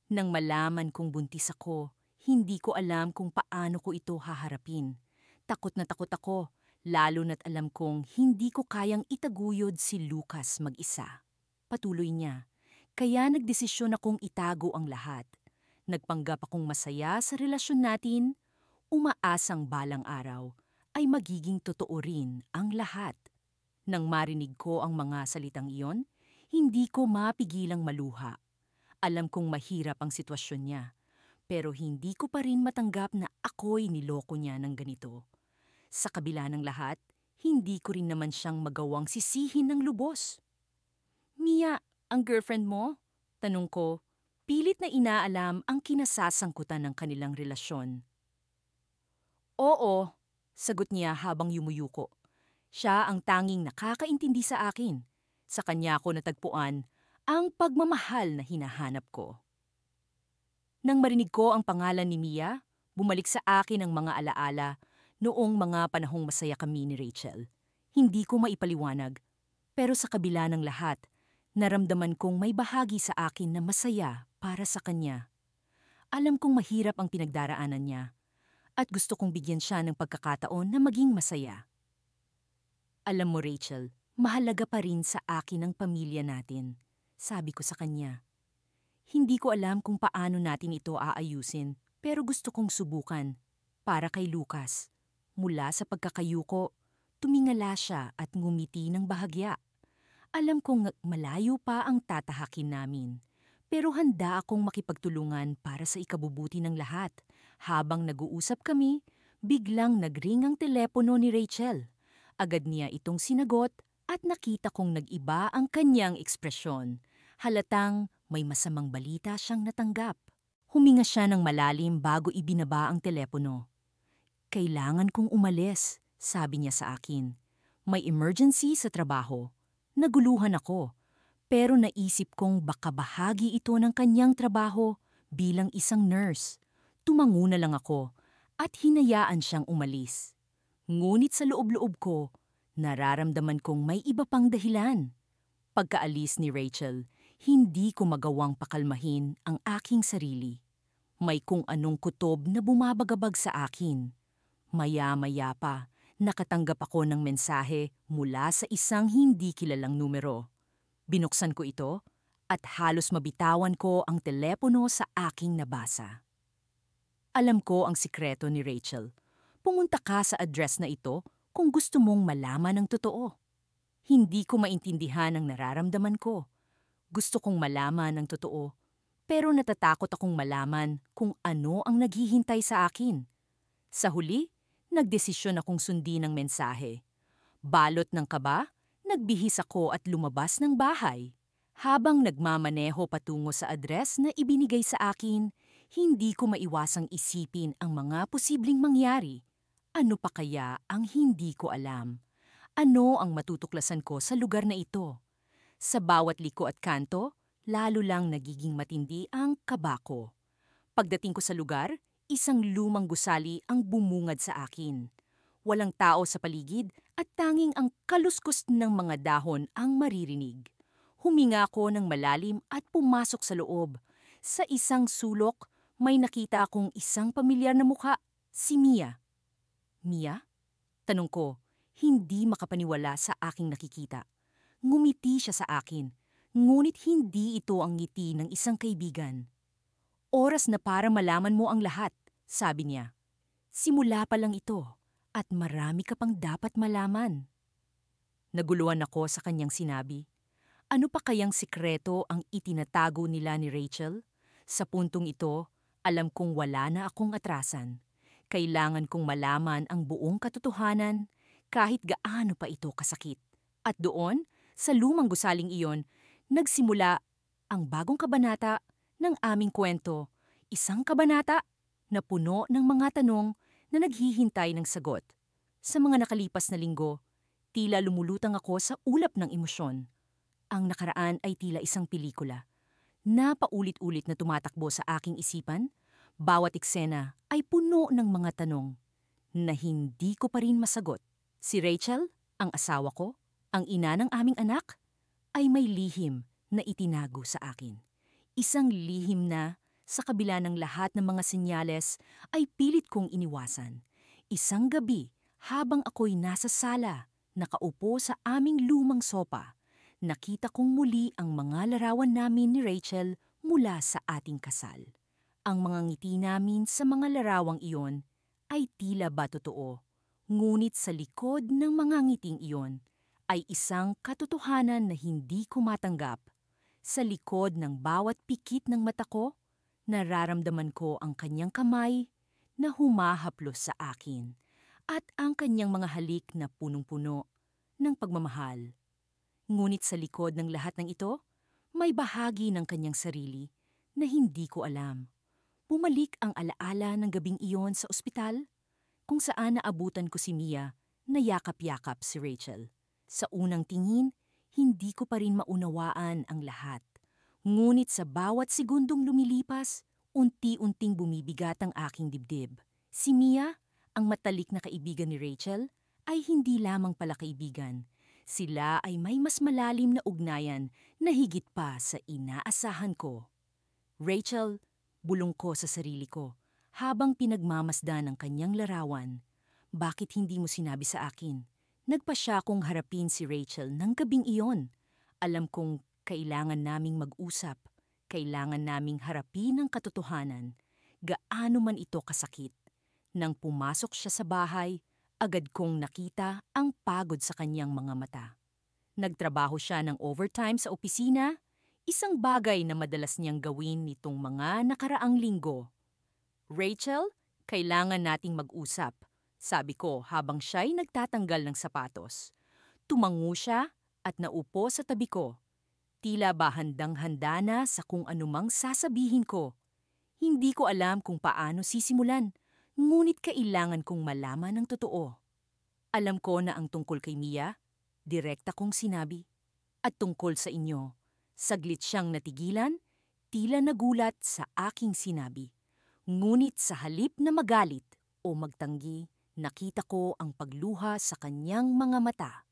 Nang malaman kong buntis ako, hindi ko alam kung paano ko ito haharapin. Takot na takot ako, lalo na't alam kong hindi ko kayang itaguyod si Lucas mag-isa. Patuloy niya, kaya nagdesisyon akong itago ang lahat. Nagpanggap akong masaya sa relasyon natin, umaasang balang araw ay magiging totoo rin ang lahat. Nang marinig ko ang mga salitang iyon, hindi ko mapigilang maluha. Alam kong mahirap ang sitwasyon niya, pero hindi ko pa rin matanggap na ako'y niloko niya ng ganito. Sa kabila ng lahat, hindi ko rin naman siyang magawang sisihin ng lubos. Mia, ang girlfriend mo? Tanong ko, pilit na inaalam ang kinasasangkutan ng kanilang relasyon. Oo, sagot niya habang yumuyuko. Siya ang tanging nakakaintindi sa akin. Sa kanya ko natagpuan ang pagmamahal na hinahanap ko. Nang marinig ko ang pangalan ni Mia, bumalik sa akin ang mga alaala noong mga panahong masaya kami ni Rachel. Hindi ko maipaliwanag, pero sa kabila ng lahat, naramdaman kong may bahagi sa akin na masaya para sa kanya. Alam kong mahirap ang pinagdaraanan niya at gusto kong bigyan siya ng pagkakataon na maging masaya. Alam mo, Rachel, mahalaga pa rin sa akin ang pamilya natin, sabi ko sa kanya. Hindi ko alam kung paano natin ito aayusin, pero gusto kong subukan. Para kay Lucas. Mula sa pagkakayuko, tumingala siya at ngumiti ng bahagya. Alam kong malayo pa ang tatahakin namin, pero handa akong makipagtulungan para sa ikabubuti ng lahat. Habang nag-uusap kami, biglang nagring ang telepono ni Rachel. Agad niya itong sinagot at nakita kong nag-iba ang kanyang ekspresyon. Halatang may masamang balita siyang natanggap. Huminga siya ng malalim bago ibinaba ang telepono. Kailangan kong umalis, sabi niya sa akin. May emergency sa trabaho. Naguluhan ako, pero naisip kong baka bahagi ito ng kanyang trabaho bilang isang nurse. Tumango na lang ako at hinayaan siyang umalis. Ngunit sa loob-loob ko, nararamdaman kong may iba pang dahilan. Pagkaalis ni Rachel, hindi ko magawang pakalmahin ang aking sarili. May kung anong kutob na bumabagabag sa akin. Maya-maya pa, nakatanggap ako ng mensahe mula sa isang hindi kilalang numero. Binuksan ko ito at halos mabitawan ko ang telepono sa aking nabasa. Alam ko ang sikreto ni Rachel. Pumunta ka sa address na ito kung gusto mong malaman ang totoo. Hindi ko maintindihan ang nararamdaman ko. Gusto kong malaman ang totoo, pero natatakot akong malaman kung ano ang naghihintay sa akin. Sa huli, nagdesisyon akong sundin ang mensahe. Balot ng kaba, nagbihis ako at lumabas ng bahay. Habang nagmamaneho patungo sa address na ibinigay sa akin, hindi ko maiwasang isipin ang mga posibleng mangyari. Ano pa kaya ang hindi ko alam? Ano ang matutuklasan ko sa lugar na ito? Sa bawat liko at kanto, lalo lang nagiging matindi ang kaba ko. Pagdating ko sa lugar, isang lumang gusali ang bumungad sa akin. Walang tao sa paligid at tanging ang kaluskos ng mga dahon ang maririnig. Huminga ako ng malalim at pumasok sa loob. Sa isang sulok, may nakita akong isang pamilyar na mukha, si Mia. Mia? Tanong ko, Hindi makapaniwala sa aking nakikita. Ngumiti siya sa akin, ngunit hindi ito ang ngiti ng isang kaibigan. Oras na para malaman mo ang lahat, sabi niya. Simula pa lang ito at marami ka pang dapat malaman. Naguluhan ako sa kanyang sinabi. Ano pa kayang sikreto ang itinatago nila ni Rachel? Sa puntong ito, alam kong wala na akong atrasan. Kailangan kong malaman ang buong katotohanan kahit gaano pa ito kasakit. At doon, sa lumang gusaling iyon, nagsimula ang bagong kabanata ng aming kwento. Isang kabanata na puno ng mga tanong na naghihintay ng sagot. Sa mga nakalipas na linggo, tila lumulutang ako sa ulap ng emosyon. Ang nakaraan ay tila isang pelikula. Napaulit-ulit na tumatakbo sa aking isipan, bawat eksena ay puno ng mga tanong na hindi ko pa rin masagot. Si Rachel, ang asawa ko, ang ina ng aming anak, ay may lihim na itinago sa akin. Isang lihim na, sa kabila ng lahat ng mga senyales, ay pilit kong iniwasan. Isang gabi, habang ako'y nasa sala, nakaupo sa aming lumang sopa, nakita kong muli ang mga larawan namin ni Rachel mula sa ating kasal. Ang mga ngiti namin sa mga larawang iyon ay tila ba totoo, ngunit sa likod ng mga ngiting iyon ay isang katotohanan na hindi ko matanggap. Sa likod ng bawat pikit ng mata ko, nararamdaman ko ang kanyang kamay na humahaplos sa akin at ang kanyang mga halik na punong-puno ng pagmamahal. Ngunit sa likod ng lahat ng ito, may bahagi ng kanyang sarili na hindi ko alam. Bumalik ang alaala ng gabing iyon sa ospital, kung saan naabutan ko si Mia na yakap-yakap si Rachel. Sa unang tingin, hindi ko pa rin maunawaan ang lahat. Ngunit sa bawat segundong lumilipas, unti-unting bumibigat ang aking dibdib. Si Mia, ang matalik na kaibigan ni Rachel, ay hindi lamang pala kaibigan. Sila ay may mas malalim na ugnayan na higit pa sa inaasahan ko. Rachel, bulong ko sa sarili ko, habang pinagmamasdan ang kanyang larawan. Bakit hindi mo sinabi sa akin? Nagpa siya kong harapin si Rachel ng gabing iyon. Alam kong kailangan naming mag-usap, kailangan naming harapin ang katotohanan, gaano man ito kasakit. Nang pumasok siya sa bahay, agad kong nakita ang pagod sa kanyang mga mata. Nagtrabaho siya ng overtime sa opisina, isang bagay na madalas niyang gawin nitong mga nakaraang linggo. Rachel, kailangan nating mag-usap, sabi ko habang siya'y nagtatanggal ng sapatos. Tumango siya at naupo sa tabi ko. Tila ba handang-handa na sa kung anumang sasabihin ko. Hindi ko alam kung paano sisimulan, ngunit kailangan kong malaman ang totoo. Alam ko na ang tungkol kay Mia, direkta kong sinabi. At tungkol sa inyo, saglit siyang natigilan, tila nagulat sa aking sinabi. Ngunit sa halip na magalit o magtanggi, nakita ko ang pagluha sa kanyang mga mata.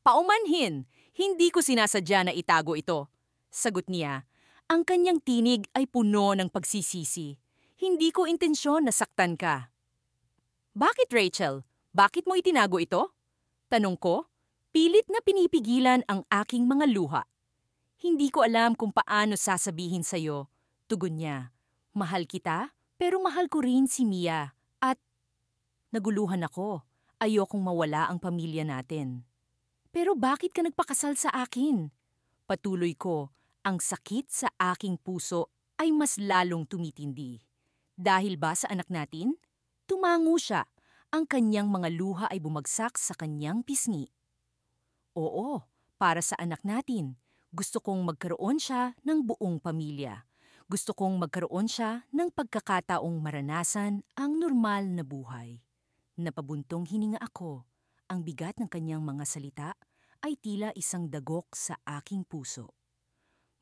Paumanhin! Hindi ko sinasadya na itago ito. Sagot niya, ang kanyang tinig ay puno ng pagsisisi. Hindi ko intensyon na saktan ka. Bakit, Rachel? Bakit mo itinago ito? Tanong ko, pilit na pinipigilan ang aking mga luha. Hindi ko alam kung paano sasabihin sa'yo. Tugon niya, mahal kita, pero mahal ko rin si Mia. At naguluhan ako. Ayokong mawala ang pamilya natin. Pero bakit ka nagpakasal sa akin? Patuloy ko, ang sakit sa aking puso ay mas lalong tumitindi. Dahil ba sa anak natin? Tumango siya. Ang kanyang mga luha ay bumagsak sa kanyang pisngi. Oo, para sa anak natin. Gusto kong magkaroon siya ng buong pamilya. Gusto kong magkaroon siya ng pagkakataong maranasan ang normal na buhay. Napabuntong hininga ako. Ang bigat ng kanyang mga salita ay tila isang dagok sa aking puso.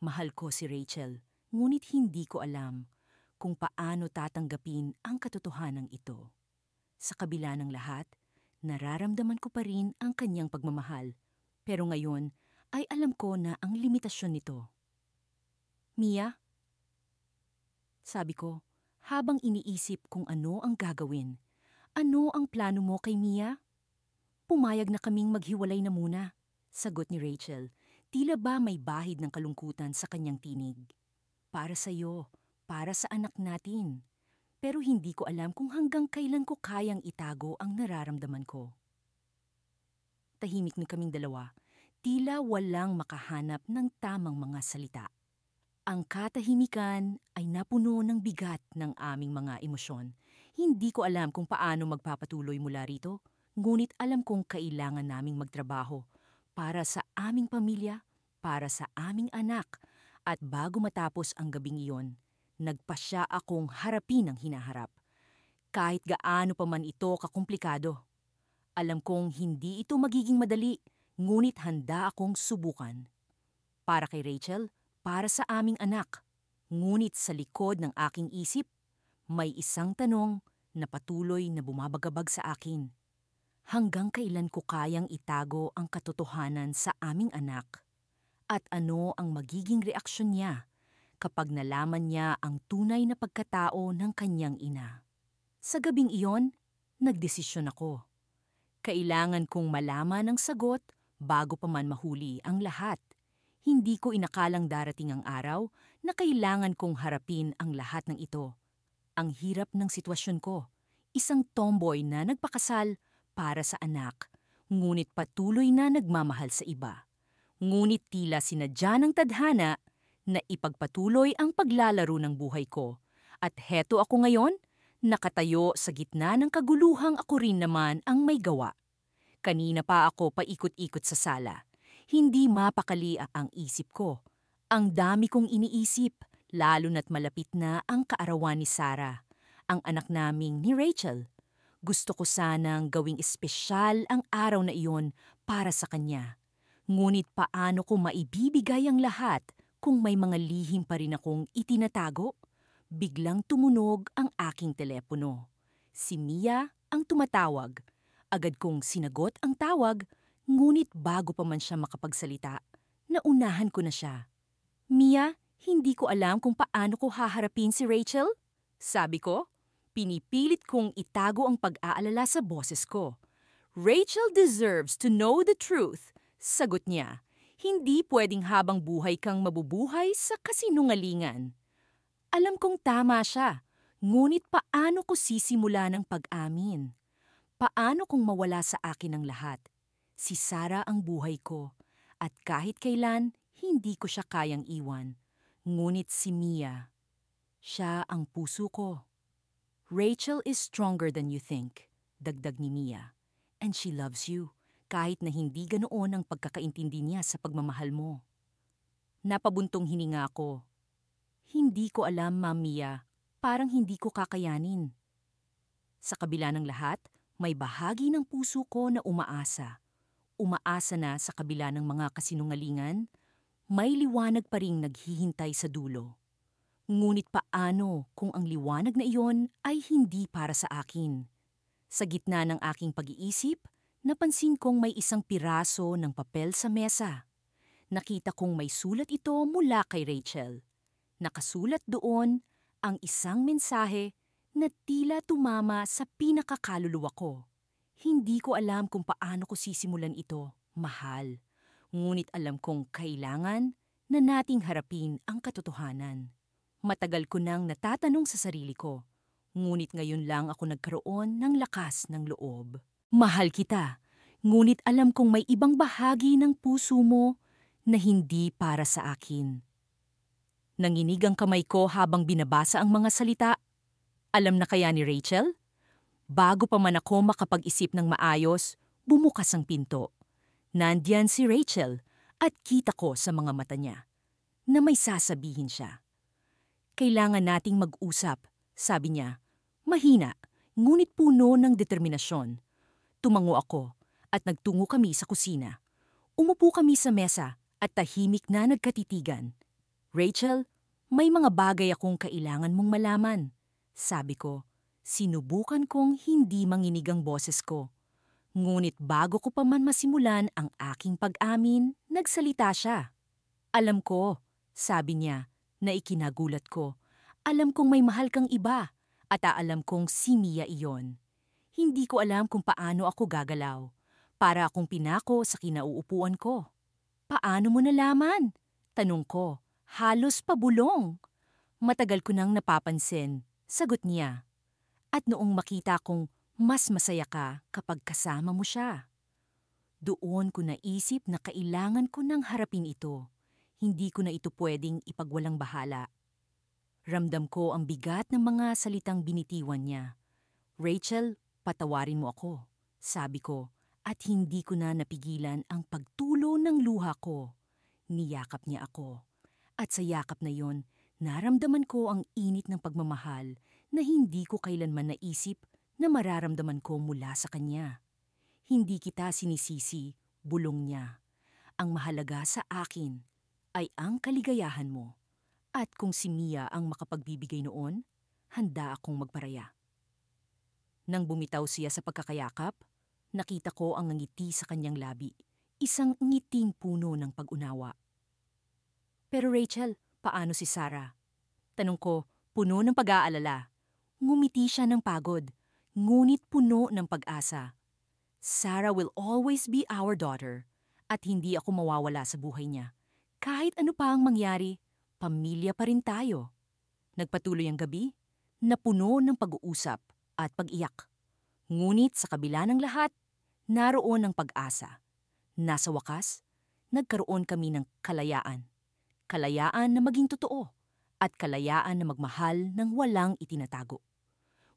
Mahal ko si Rachel, ngunit hindi ko alam kung paano tatanggapin ang katotohanan ito. Sa kabila ng lahat, nararamdaman ko pa rin ang kanyang pagmamahal, pero ngayon ay alam ko na ang limitasyon nito. Mia, sabi ko, habang iniisip kung ano ang gagawin. Ano ang plano mo kay Mia? Pumayag na kaming maghiwalay na muna, sagot ni Rachel. Tila ba may bahid ng kalungkutan sa kanyang tinig. Para sa'yo, para sa anak natin. Pero hindi ko alam kung hanggang kailan ko kayang itago ang nararamdaman ko. Tahimik na kaming dalawa, tila walang makahanap ng tamang mga salita. Ang katahimikan ay napuno ng bigat ng aming mga emosyon. Hindi ko alam kung paano magpapatuloy mula rito, ngunit alam kong kailangan naming magtrabaho para sa aming pamilya, para sa aming anak, at bago matapos ang gabing iyon, nagpasya akong harapin ang hinaharap. Kahit gaano pa man ito kakumplikado. Alam kong hindi ito magiging madali, ngunit handa akong subukan. Para kay Rachel, para sa aming anak. Ngunit sa likod ng aking isip, may isang tanong na patuloy na bumabagabag sa akin. Hanggang kailan ko kayang itago ang katotohanan sa aming anak? At ano ang magiging reaksyon niya kapag nalaman niya ang tunay na pagkatao ng kanyang ina? Sa gabing iyon, nagdesisyon ako. Kailangan kong malaman ang sagot bago pa man mahuli ang lahat. Hindi ko inakalang darating ang araw na kailangan kong harapin ang lahat ng ito. Ang hirap ng sitwasyon ko. Isang tomboy na nagpakasal para sa anak, ngunit patuloy na nagmamahal sa iba. Ngunit tila sinadya ng tadhana na ipagpatuloy ang paglalaro ng buhay ko. At heto ako ngayon, nakatayo sa gitna ng kaguluhang ako rin naman ang may gawa. Kanina pa ako paikot-ikot sa sala. Hindi mapakali ang isip ko. Ang dami kong iniisip, lalo na't malapit na ang kaarawan ni Sarah, ang anak naming ni Rachel. Gusto ko sanang gawing espesyal ang araw na iyon para sa kanya. Ngunit paano ko maibibigay ang lahat kung may mga lihim pa rin akong itinatago? Biglang tumunog ang aking telepono. Si Mia ang tumatawag. Agad kong sinagot ang tawag, ngunit bago pa man siya makapagsalita, naunahan ko na siya. Mia, hindi ko alam kung paano ko haharapin si Rachel. Sabi ko, pinipilit kong itago ang pag-aalala sa boses ko. Rachel deserves to know the truth, sagot niya. Hindi pwedeng habang buhay kang mabubuhay sa kasinungalingan. Alam kong tama siya, ngunit paano ko sisimula ng pag-amin? Paano kung mawala sa akin ang lahat? Si Sarah ang buhay ko, at kahit kailan, hindi ko siya kayang iwan. Ngunit si Mia, siya ang puso ko. Rachel is stronger than you think, dagdag ni Mia. And she loves you, kahit na hindi ganoon ang pagkakaintindi niya sa pagmamahal mo. Napabuntong hininga ko. Hindi ko alam, Ma'am Mia, parang hindi ko kakayanin. Sa kabila ng lahat, may bahagi ng puso ko na umaasa. Umaasa na sa kabila ng mga kasinungalingan, may liwanag pa ring naghihintay sa dulo. Ngunit paano kung ang liwanag na iyon ay hindi para sa akin? Sa gitna ng aking pag-iisip, napansin kong may isang piraso ng papel sa mesa. Nakita kong may sulat ito mula kay Rachel. Nakasulat doon ang isang mensahe na tila tumama sa pinakakaluluwa ko. Hindi ko alam kung paano ko sisimulan ito, mahal. Ngunit alam kong kailangan na nating harapin ang katotohanan. Matagal ko nang natatanong sa sarili ko, ngunit ngayon lang ako nagkaroon ng lakas ng loob. Mahal kita, ngunit alam kong may ibang bahagi ng puso mo na hindi para sa akin. Nanginig ang kamay ko habang binabasa ang mga salita. Alam na kaya ni Rachel? Bago pa man ako makapag-isip ng maayos, bumukas ang pinto. Nandiyan si Rachel at kita ko sa mga mata niya na may sasabihin siya. Kailangan nating mag-usap, sabi niya. Mahina, ngunit puno ng determinasyon. Tumango ako at nagtungo kami sa kusina. Umupo kami sa mesa at tahimik na nagkatitigan. Rachel, may mga bagay akong kailangan mong malaman, sabi ko. Sinubukan kong hindi manginig ang boses ko. Ngunit bago ko pa man masimulan ang aking pag-amin, nagsalita siya. Alam ko, sabi niya, na ikinagulat ko. Alam kong may mahal kang iba at alam kong si Mia iyon. Hindi ko alam kung paano ako gagalaw. Para akong pinako sa kinauupuan ko. Paano mo nalaman? Tanong ko, halos pabulong. Matagal ko nang napapansin, sagot niya. At noong makita kong mas masaya ka kapag kasama mo siya. Doon ko naisip na kailangan ko nang harapin ito. Hindi ko na ito pwedeng ipagwalang bahala. Ramdam ko ang bigat ng mga salitang binitiwan niya. Rachel, patawarin mo ako, sabi ko, at hindi ko na napigilan ang pagtulo ng luha ko. Niyakap niya ako. At sa yakap na yon, naramdaman ko ang init ng pagmamahal na hindi ko kailanman naisip na mararamdaman ko mula sa kanya. Hindi kita sinisisi, bulong niya. Ang mahalaga sa akin ay ang kaligayahan mo. At kung si Mia ang makapagbibigay noon, handa akong magparaya. Nang bumitaw siya sa pagkakayakap, nakita ko ang ngiti sa kanyang labi, isang ngiting puno ng pag-unawa. Pero Rachel, paano si Sarah? Tanong ko, puno ng pag-aalala. Ngumiti siya ng pagod, ngunit puno ng pag-asa. Sarah will always be our daughter at hindi ako mawawala sa buhay niya. Kahit ano pa ang mangyari, pamilya pa rin tayo. Nagpatuloy ang gabi na puno ng pag-uusap at pag-iyak. Ngunit sa kabila ng lahat, naroon ang pag-asa. Nasa wakas, nagkaroon kami ng kalayaan. Kalayaan na maging totoo at kalayaan na magmahal ng walang itinatago.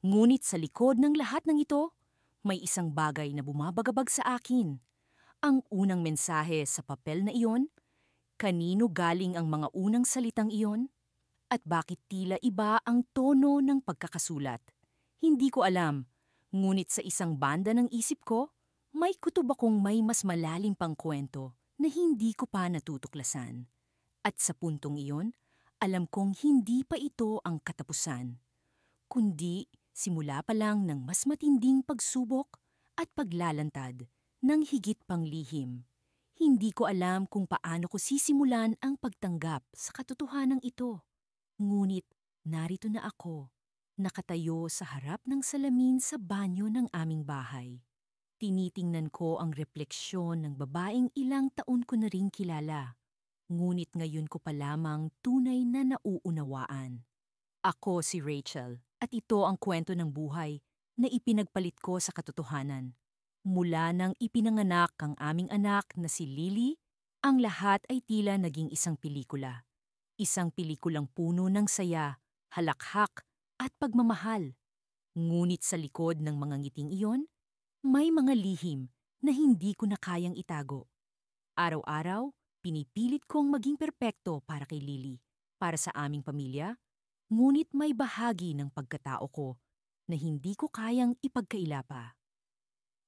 Ngunit sa likod ng lahat ng ito, may isang bagay na bumabagabag sa akin. Ang unang mensahe sa papel na iyon, kanino galing ang mga unang salitang iyon, at bakit tila iba ang tono ng pagkakasulat. Hindi ko alam, ngunit sa isang banda ng isip ko, may kutob akong may mas malalim pang kwento na hindi ko pa natutuklasan. At sa puntong iyon, alam kong hindi pa ito ang katapusan, kundi simula pa lang ng mas matinding pagsubok at paglalantad ng higit pang lihim. Hindi ko alam kung paano ko sisimulan ang pagtanggap sa katotohanan ito. Ngunit narito na ako, nakatayo sa harap ng salamin sa banyo ng aming bahay. Tinitingnan ko ang refleksyon ng babaeng ilang taon ko na ring kilala. Ngunit ngayon ko pa lamang tunay na nauunawaan. Ako si Rachel at ito ang kwento ng buhay na ipinagpalit ko sa katotohanan. Mula nang ipinanganak ang aming anak na si Lily, ang lahat ay tila naging isang pelikula. Isang pelikulang puno ng saya, halakhak at pagmamahal. Ngunit sa likod ng mga ngiting iyon, may mga lihim na hindi ko na kayang itago. Araw-araw, pinipilit kong maging perpekto para kay Lily, para sa aming pamilya. Ngunit may bahagi ng pagkatao ko na hindi ko kayang ipagkaila pa.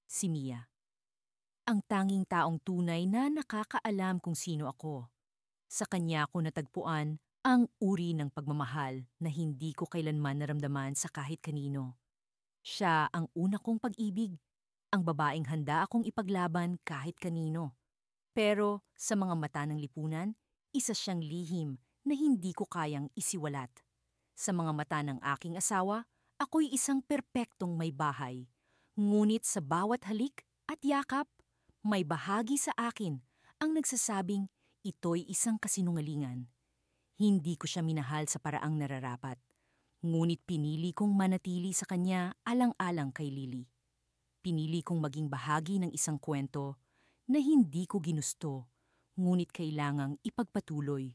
Si Mia. Ang tanging taong tunay na nakakaalam kung sino ako. Sa kanya ko natagpuan ang uri ng pagmamahal na hindi ko kailanman naramdaman sa kahit kanino. Siya ang una kong pag-ibig, ang babaeng handa akong ipaglaban kahit kanino. Pero sa mga mata ng lipunan, isa siyang lihim na hindi ko kayang isiwalat. Sa mga mata ng aking asawa, ako'y isang perpektong may bahay. Ngunit sa bawat halik at yakap, may bahagi sa akin ang nagsasabing ito'y isang kasinungalingan. Hindi ko siya minahal sa paraang nararapat. Ngunit pinili kong manatili sa kanya alang-alang kay Lily. Pinili kong maging bahagi ng isang kwento na hindi ko ginusto, ngunit kailangang ipagpatuloy.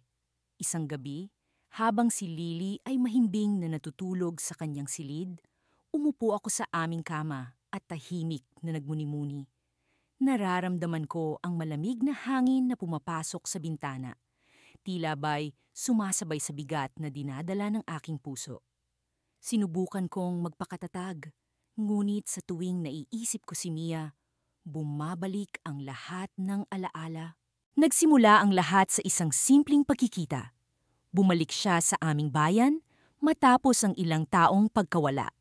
Isang gabi, habang si Lily ay mahimbing na natutulog sa kanyang silid, umupo ako sa aming kama at tahimik na nagmuni-muni. Nararamdaman ko ang malamig na hangin na pumapasok sa bintana. Tila ba'y sumasabay sa bigat na dinadala ng aking puso. Sinubukan kong magpakatatag, ngunit sa tuwing naiisip ko si Mia, bumabalik ang lahat ng alaala. Nagsimula ang lahat sa isang simpleng pagkikita. Bumalik siya sa aming bayan matapos ang ilang taong pagkawala.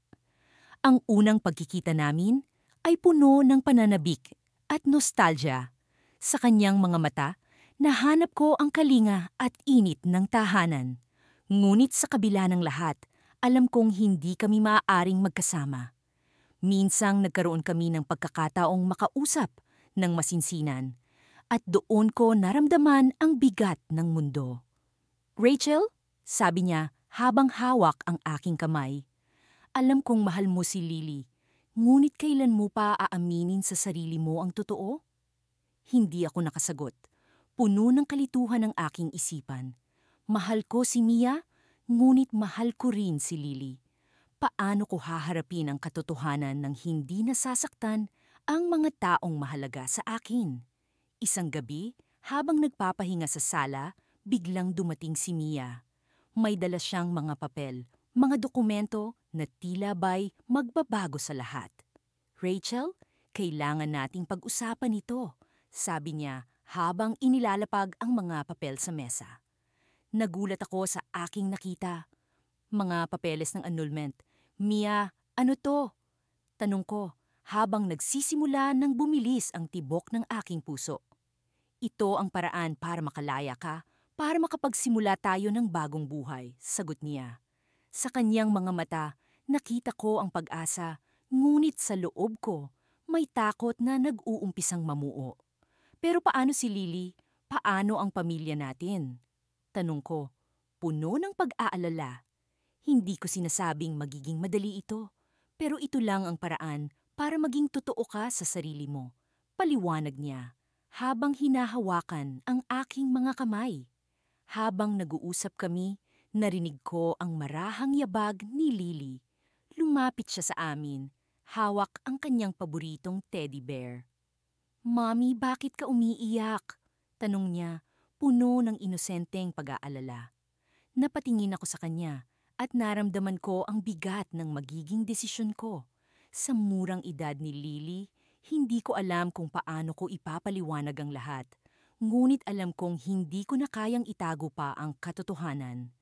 Ang unang pagkikita namin ay puno ng pananabik at nostalgia. Sa kanyang mga mata, nahanap ko ang kalinga at init ng tahanan. Ngunit sa kabila ng lahat, alam kong hindi kami maaaring magkasama. Minsang nagkaroon kami ng pagkakataong makausap ng masinsinan. At doon ko naramdaman ang bigat ng mundo. Rachel, sabi niya habang hawak ang aking kamay. Alam kong mahal mo si Lily, ngunit kailan mo pa aaminin sa sarili mo ang totoo? Hindi ako nakasagot. Puno ng kalituhan ang aking isipan. Mahal ko si Mia, ngunit mahal ko rin si Lily. Paano ko haharapin ang katotohanan ng hindi nasasaktan ang mga taong mahalaga sa akin? Isang gabi, habang nagpapahinga sa sala, biglang dumating si Mia. May dala siyang mga papel, mga dokumento na tila ba'y magbabago sa lahat. Rachel, kailangan nating pag-usapan ito, sabi niya habang inilalapag ang mga papel sa mesa. Nagulat ako sa aking nakita. Mga papeles ng annulment. Mia, ano to? Tanong ko habang nagsisimula ng bumilis ang tibok ng aking puso. Ito ang paraan para makalaya ka, para makapagsimula tayo ng bagong buhay, sagot niya. Sa kanyang mga mata, nakita ko ang pag-asa, ngunit sa loob ko, may takot na nag-uumpisang mamuo. Pero paano si Lily? Paano ang pamilya natin? Tanong ko, puno ng pag-aalala. Hindi ko sinasabing magiging madali ito, pero ito lang ang paraan para maging totoo ka sa sarili mo. Paliwanag niya habang hinahawakan ang aking mga kamay. Habang nag-uusap kami, narinig ko ang marahang yabag ni Lily. Lumapit siya sa amin, hawak ang kanyang paboritong teddy bear. Mommy, bakit ka umiiyak? Tanong niya, puno ng inosenteng pag-aalala. Napatingin ako sa kanya at naramdaman ko ang bigat ng magiging desisyon ko. Sa murang edad ni Lily, hindi ko alam kung paano ko ipapaliwanag ang lahat. Ngunit alam kong hindi ko na kayang itago pa ang katotohanan.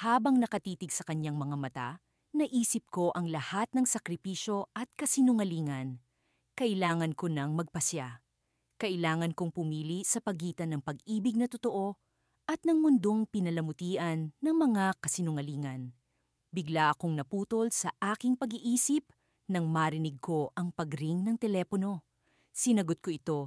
Habang nakatitig sa kanyang mga mata, naisip ko ang lahat ng sakripisyo at kasinungalingan. Kailangan ko nang magpasya. Kailangan kong pumili sa pagitan ng pag-ibig na totoo at ng mundong pinalamutian ng mga kasinungalingan. Bigla akong naputol sa aking pag-iisip nang marinig ko ang pagring ng telepono. Sinagot ko ito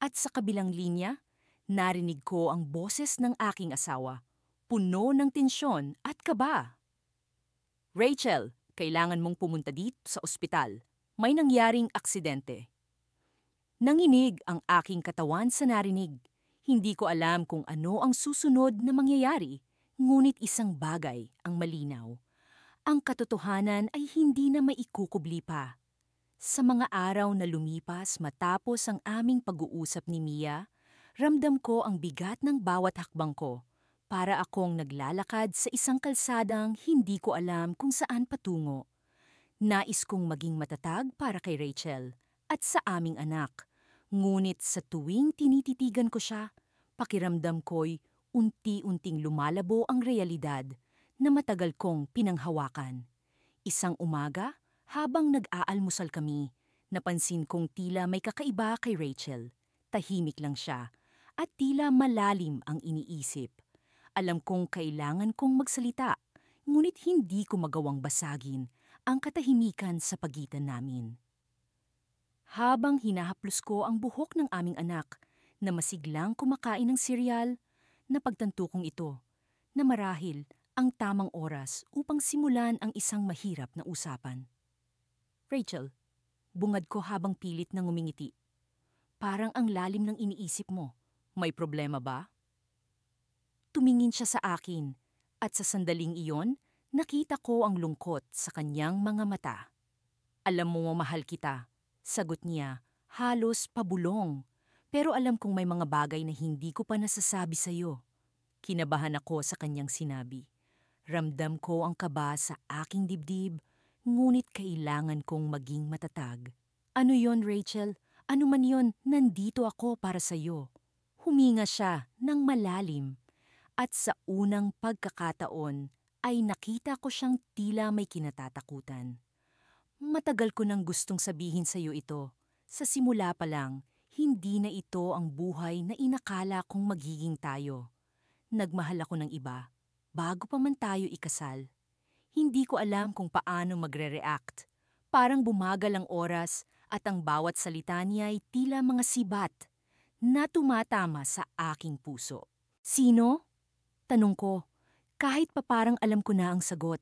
at sa kabilang linya, narinig ko ang boses ng aking asawa, puno ng tensyon at kaba. Rachel, kailangan mong pumunta dito sa ospital. May nangyaring aksidente. Nanginig ang aking katawan sa narinig. Hindi ko alam kung ano ang susunod na mangyayari, ngunit isang bagay ang malinaw. Ang katotohanan ay hindi na maikukubli pa. Sa mga araw na lumipas matapos ang aming pag-uusap ni Mia, ramdam ko ang bigat ng bawat hakbang ko. Para akong naglalakad sa isang kalsadang hindi ko alam kung saan patungo. Nais kong maging matatag para kay Rachel at sa aming anak. Ngunit sa tuwing tinititigan ko siya, pakiramdam ko'y unti-unting lumalabo ang realidad na matagal kong pinanghawakan. Isang umaga, habang nag-aalmusal kami, napansin kong tila may kakaiba kay Rachel. Tahimik lang siya at tila malalim ang iniisip. Alam kong kailangan kong magsalita, ngunit hindi ko magawang basagin ang katahimikan sa pagitan namin. Habang hinahaplos ko ang buhok ng aming anak na masiglang kumakain ng cereal, napagtanto kong ito na marahil ang tamang oras upang simulan ang isang mahirap na usapan. Rachel, bungad ko habang pilit na ngumingiti. Parang ang lalim ng iniisip mo. May problema ba? Tumingin siya sa akin at sa sandaling iyon, nakita ko ang lungkot sa kanyang mga mata. Alam mo mahal kita, sagot niya, halos pabulong. Pero alam kong may mga bagay na hindi ko pa nasasabi sa iyo. Kinabahan ako sa kanyang sinabi. Ramdam ko ang kaba sa aking dibdib, ngunit kailangan kong maging matatag. Ano yon, Rachel? Ano man yon, nandito ako para sa iyo. Huminga siya ng malalim. At sa unang pagkakataon ay nakita ko siyang tila may kinatatakutan. Matagal ko nang gustong sabihin sa iyo ito. Sa simula pa lang, hindi na ito ang buhay na inakala kong magiging tayo. Nagmahal ako ng iba, bago pa man tayo ikasal. Hindi ko alam kung paano magre-react. Parang bumagal ang oras at ang bawat salita niya ay tila mga sibat na tumatama sa aking puso. Sino? Tanong ko, kahit pa parang alam ko na ang sagot.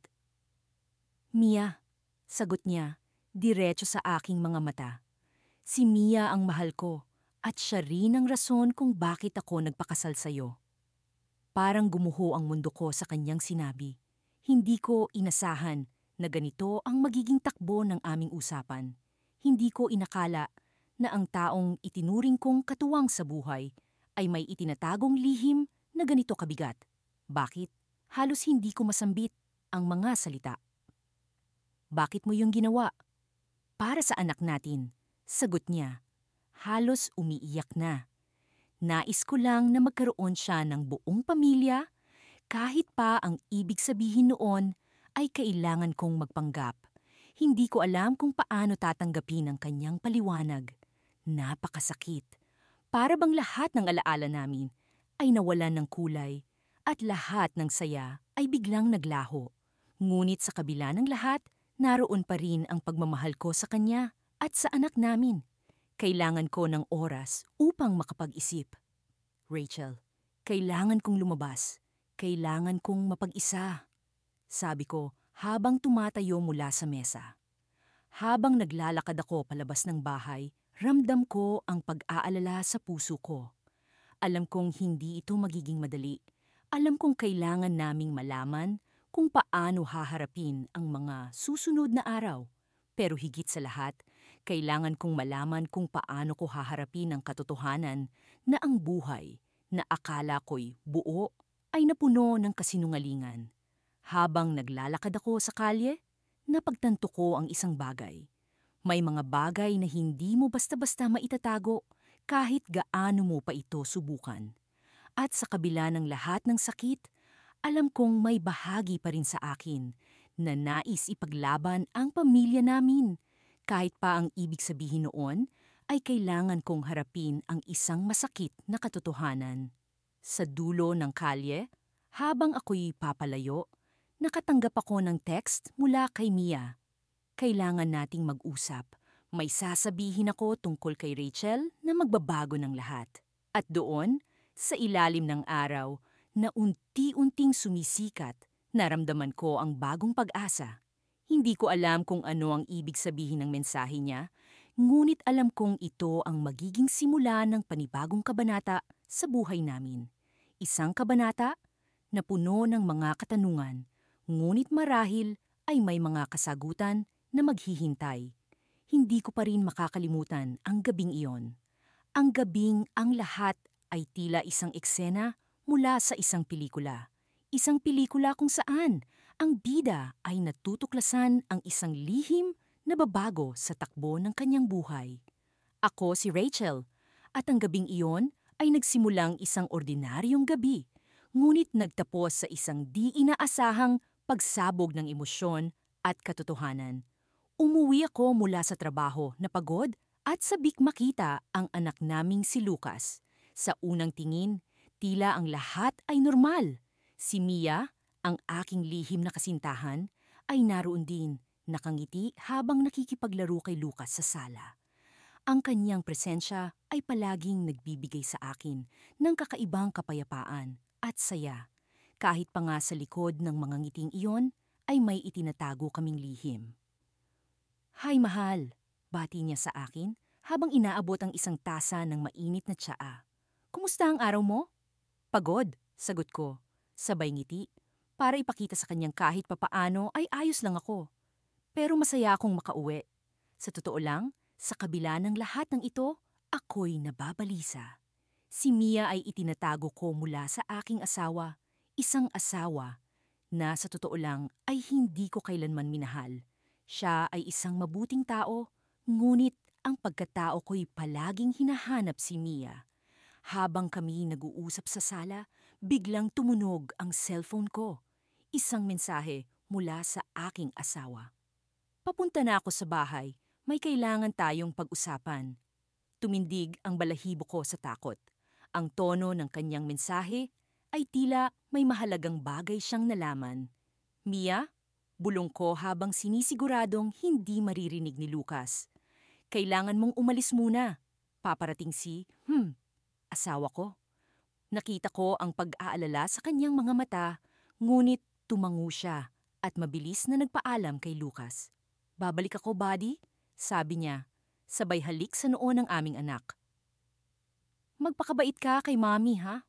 Mia, sagot niya, diretso sa aking mga mata. Si Mia ang mahal ko at siya rin ang rason kung bakit ako nagpakasal sa'yo. Parang gumuho ang mundo ko sa kanyang sinabi. Hindi ko inasahan na ganito ang magiging takbo ng aming usapan. Hindi ko inakala na ang taong itinuring kong katuwang sa buhay ay may itinatagong lihim na ganito kabigat. Bakit? Halos hindi ko masambit ang mga salita. Bakit mo yung ginawa? Para sa anak natin, sagot niya. Halos umiiyak na. Nais ko lang na magkaroon siya ng buong pamilya kahit pa ang ibig sabihin noon ay kailangan kong magpanggap. Hindi ko alam kung paano tatanggapin ang kanyang paliwanag. Napakasakit. Para bang lahat ng alaala namin ay nawalan ng kulay at lahat ng saya ay biglang naglaho. Ngunit sa kabila ng lahat, naroon pa rin ang pagmamahal ko sa kanya at sa anak namin. Kailangan ko ng oras upang makapag-isip. Rachel, kailangan kong lumabas. Kailangan kong mapag-isa. Sabi ko habang tumatayo mula sa mesa. Habang naglalakad ako palabas ng bahay, ramdam ko ang pag-aalala sa puso ko. Alam kong hindi ito magiging madali. Alam kong kailangan naming malaman kung paano haharapin ang mga susunod na araw. Pero higit sa lahat, kailangan kong malaman kung paano ko haharapin ang katotohanan na ang buhay na akala ko'y buo ay napuno ng kasinungalingan. Habang naglalakad ako sa kalye, napagtanto ko ang isang bagay. May mga bagay na hindi mo basta-basta maitatago kahit gaano mo pa ito subukan. At sa kabila ng lahat ng sakit, alam kong may bahagi pa rin sa akin na nais ipaglaban ang pamilya namin. Kahit pa ang ibig sabihin noon ay kailangan kong harapin ang isang masakit na katotohanan. Sa dulo ng kalye, habang ako'y papalayo, nakatanggap ako ng text mula kay Mia. Kailangan nating mag-usap. May sasabihin ako tungkol kay Rachel na magbabago ng lahat. At doon, sa ilalim ng araw, na unti-unting sumisikat, naramdaman ko ang bagong pag-asa. Hindi ko alam kung ano ang ibig sabihin ng mensahe niya, ngunit alam kong ito ang magiging simula ng panibagong kabanata sa buhay namin. Isang kabanata na puno ng mga katanungan, ngunit marahil ay may mga kasagutan na maghihintay. Hindi ko pa rin makakalimutan ang gabing iyon. Ang gabing ang lahat ay tila isang eksena mula sa isang pelikula. Isang pelikula kung saan ang bida ay natutuklasan ang isang lihim na babago sa takbo ng kanyang buhay. Ako si Rachel, at ang gabing iyon ay nagsimulang isang ordinaryong gabi, ngunit nagtapos sa isang di inaasahang pagsabog ng emosyon at katotohanan. Umuwi ako mula sa trabaho na pagod at sabik makita ang anak naming si Lucas. Sa unang tingin, tila ang lahat ay normal. Si Mia, ang aking lihim na kasintahan, ay naroon din, nakangiti habang nakikipaglaro kay Lucas sa sala. Ang kanyang presensya ay palaging nagbibigay sa akin ng kakaibang kapayapaan at saya. Kahit pa nga sa likod ng mga ngiting iyon ay may itinatago kaming lihim. Hay mahal, bati niya sa akin habang inaabot ang isang tasa ng mainit na tsaa. Kumusta ang araw mo? Pagod, sagot ko. Sabay ngiti, para ipakita sa kanyang kahit papaano ay ayos lang ako. Pero masaya akong makauwi. Sa totoo lang, sa kabila ng lahat ng ito, ako'y nababalisa. Si Mia ay itinatago ko mula sa aking asawa, isang asawa na sa totoo lang ay hindi ko kailanman minahal. Siya ay isang mabuting tao, ngunit ang pagkatao ko'y palaging hinahanap si Mia. Habang kami nag-uusap sa sala, biglang tumunog ang cellphone ko. Isang mensahe mula sa aking asawa. Papunta na ako sa bahay. May kailangan tayong pag-usapan. Tumindig ang balahibo ko sa takot. Ang tono ng kanyang mensahe ay tila may mahalagang bagay siyang nalaman. Mia, bulong ko habang sinisiguradong hindi maririnig ni Lucas. Kailangan mong umalis muna. Paparating asawa ko. Nakita ko ang pag-aalala sa kanyang mga mata, ngunit tumango siya at mabilis na nagpaalam kay Lucas. Babalik ako, buddy, sabi niya, sabay halik sa noo ng aming anak. Magpakabait ka kay mami, ha?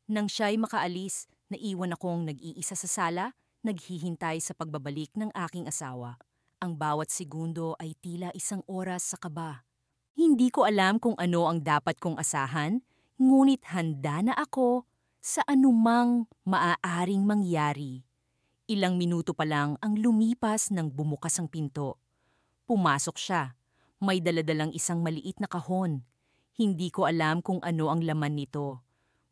Nang siya'y makaalis, naiwan akong nag-iisa sa sala, naghihintay sa pagbabalik ng aking asawa. Ang bawat segundo ay tila isang oras sa kaba. Hindi ko alam kung ano ang dapat kong asahan, ngunit handa na ako sa anumang maaaring mangyari. Ilang minuto pa lang ang lumipas nang bumukas ang pinto. Pumasok siya. May daladalang isang maliit na kahon. Hindi ko alam kung ano ang laman nito.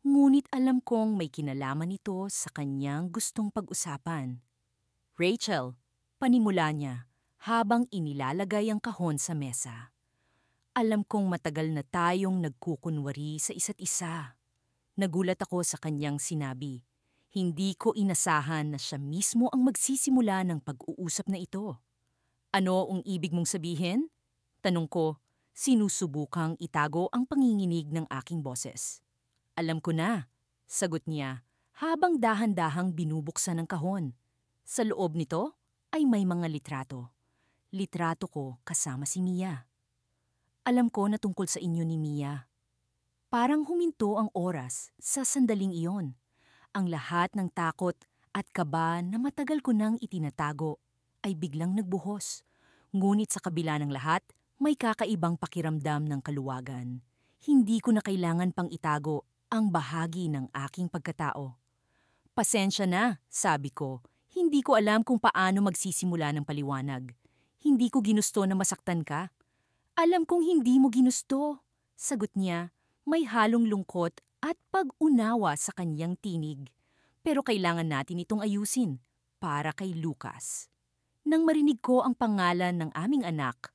Ngunit alam kong may kinalaman ito sa kanyang gustong pag-usapan. Rachel, panimula niya habang inilalagay ang kahon sa mesa. Alam kong matagal na tayong nagkukunwari sa isa't isa. Nagulat ako sa kanyang sinabi. Hindi ko inasahan na siya mismo ang magsisimula ng pag-uusap na ito. Ano ang ibig mong sabihin? Tanong ko, sinusubukang itago ang panginginig ng aking boses. Alam ko na, sagot niya, habang dahan-dahang binubuksan ng kahon. Sa loob nito ay may mga litrato. Litrato ko kasama si Mia. Alam ko na tungkol sa inyo ni Mia. Parang huminto ang oras sa sandaling iyon. Ang lahat ng takot at kaba na matagal ko nang itinatago ay biglang nagbuhos. Ngunit sa kabila ng lahat, may kakaibang pakiramdam ng kaluwagan. Hindi ko na kailangan pang itago ang bahagi ng aking pagkatao. Pasensya na, sabi ko. Hindi ko alam kung paano magsisimula ng paliwanag. Hindi ko ginusto na masaktan ka. Alam kong hindi mo ginusto, sagot niya. May halong lungkot at pag-unawa sa kanyang tinig. Pero kailangan natin itong ayusin para kay Lucas. Nang marinig ko ang pangalan ng aming anak,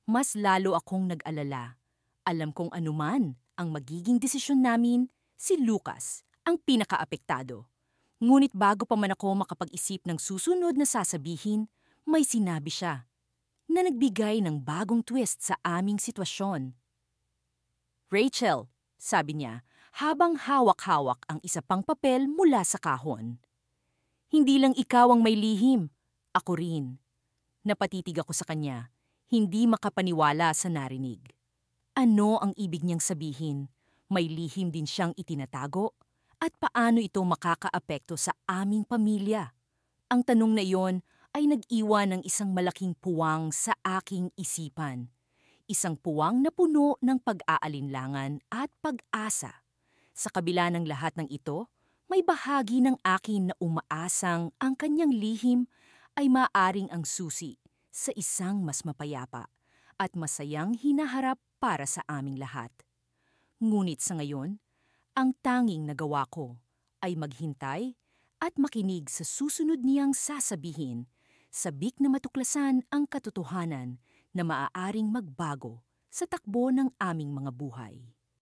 mas lalo akong nag-alala. Alam kong anuman ang magiging desisyon namin, si Lucas ang pinakaapektado. Ngunit bago pa man ako makapag-isip ng susunod na sasabihin, may sinabi siya na nagbigay ng bagong twist sa aming sitwasyon. Rachel, sabi niya, habang hawak-hawak ang isa pang papel mula sa kahon. Hindi lang ikaw ang may lihim, ako rin. Napatitig ako sa kanya, hindi makapaniwala sa narinig. Ano ang ibig niyang sabihin? May lihim din siyang itinatago? At paano ito makakaapekto sa aming pamilya? Ang tanong na iyon ay nag-iwan ng isang malaking puwang sa aking isipan. Isang puwang na puno ng pag-aalinlangan at pag-asa. Sa kabila ng lahat ng ito, may bahagi ng akin na umaasang ang kanyang lihim ay maaring ang susi sa isang mas mapayapa at masayang hinaharap para sa aming lahat. Ngunit sa ngayon, ang tanging nagawa ko ay maghintay at makinig sa susunod niyang sasabihin, sabik na matuklasan ang katotohanan na maaaring magbago sa takbo ng aming mga buhay.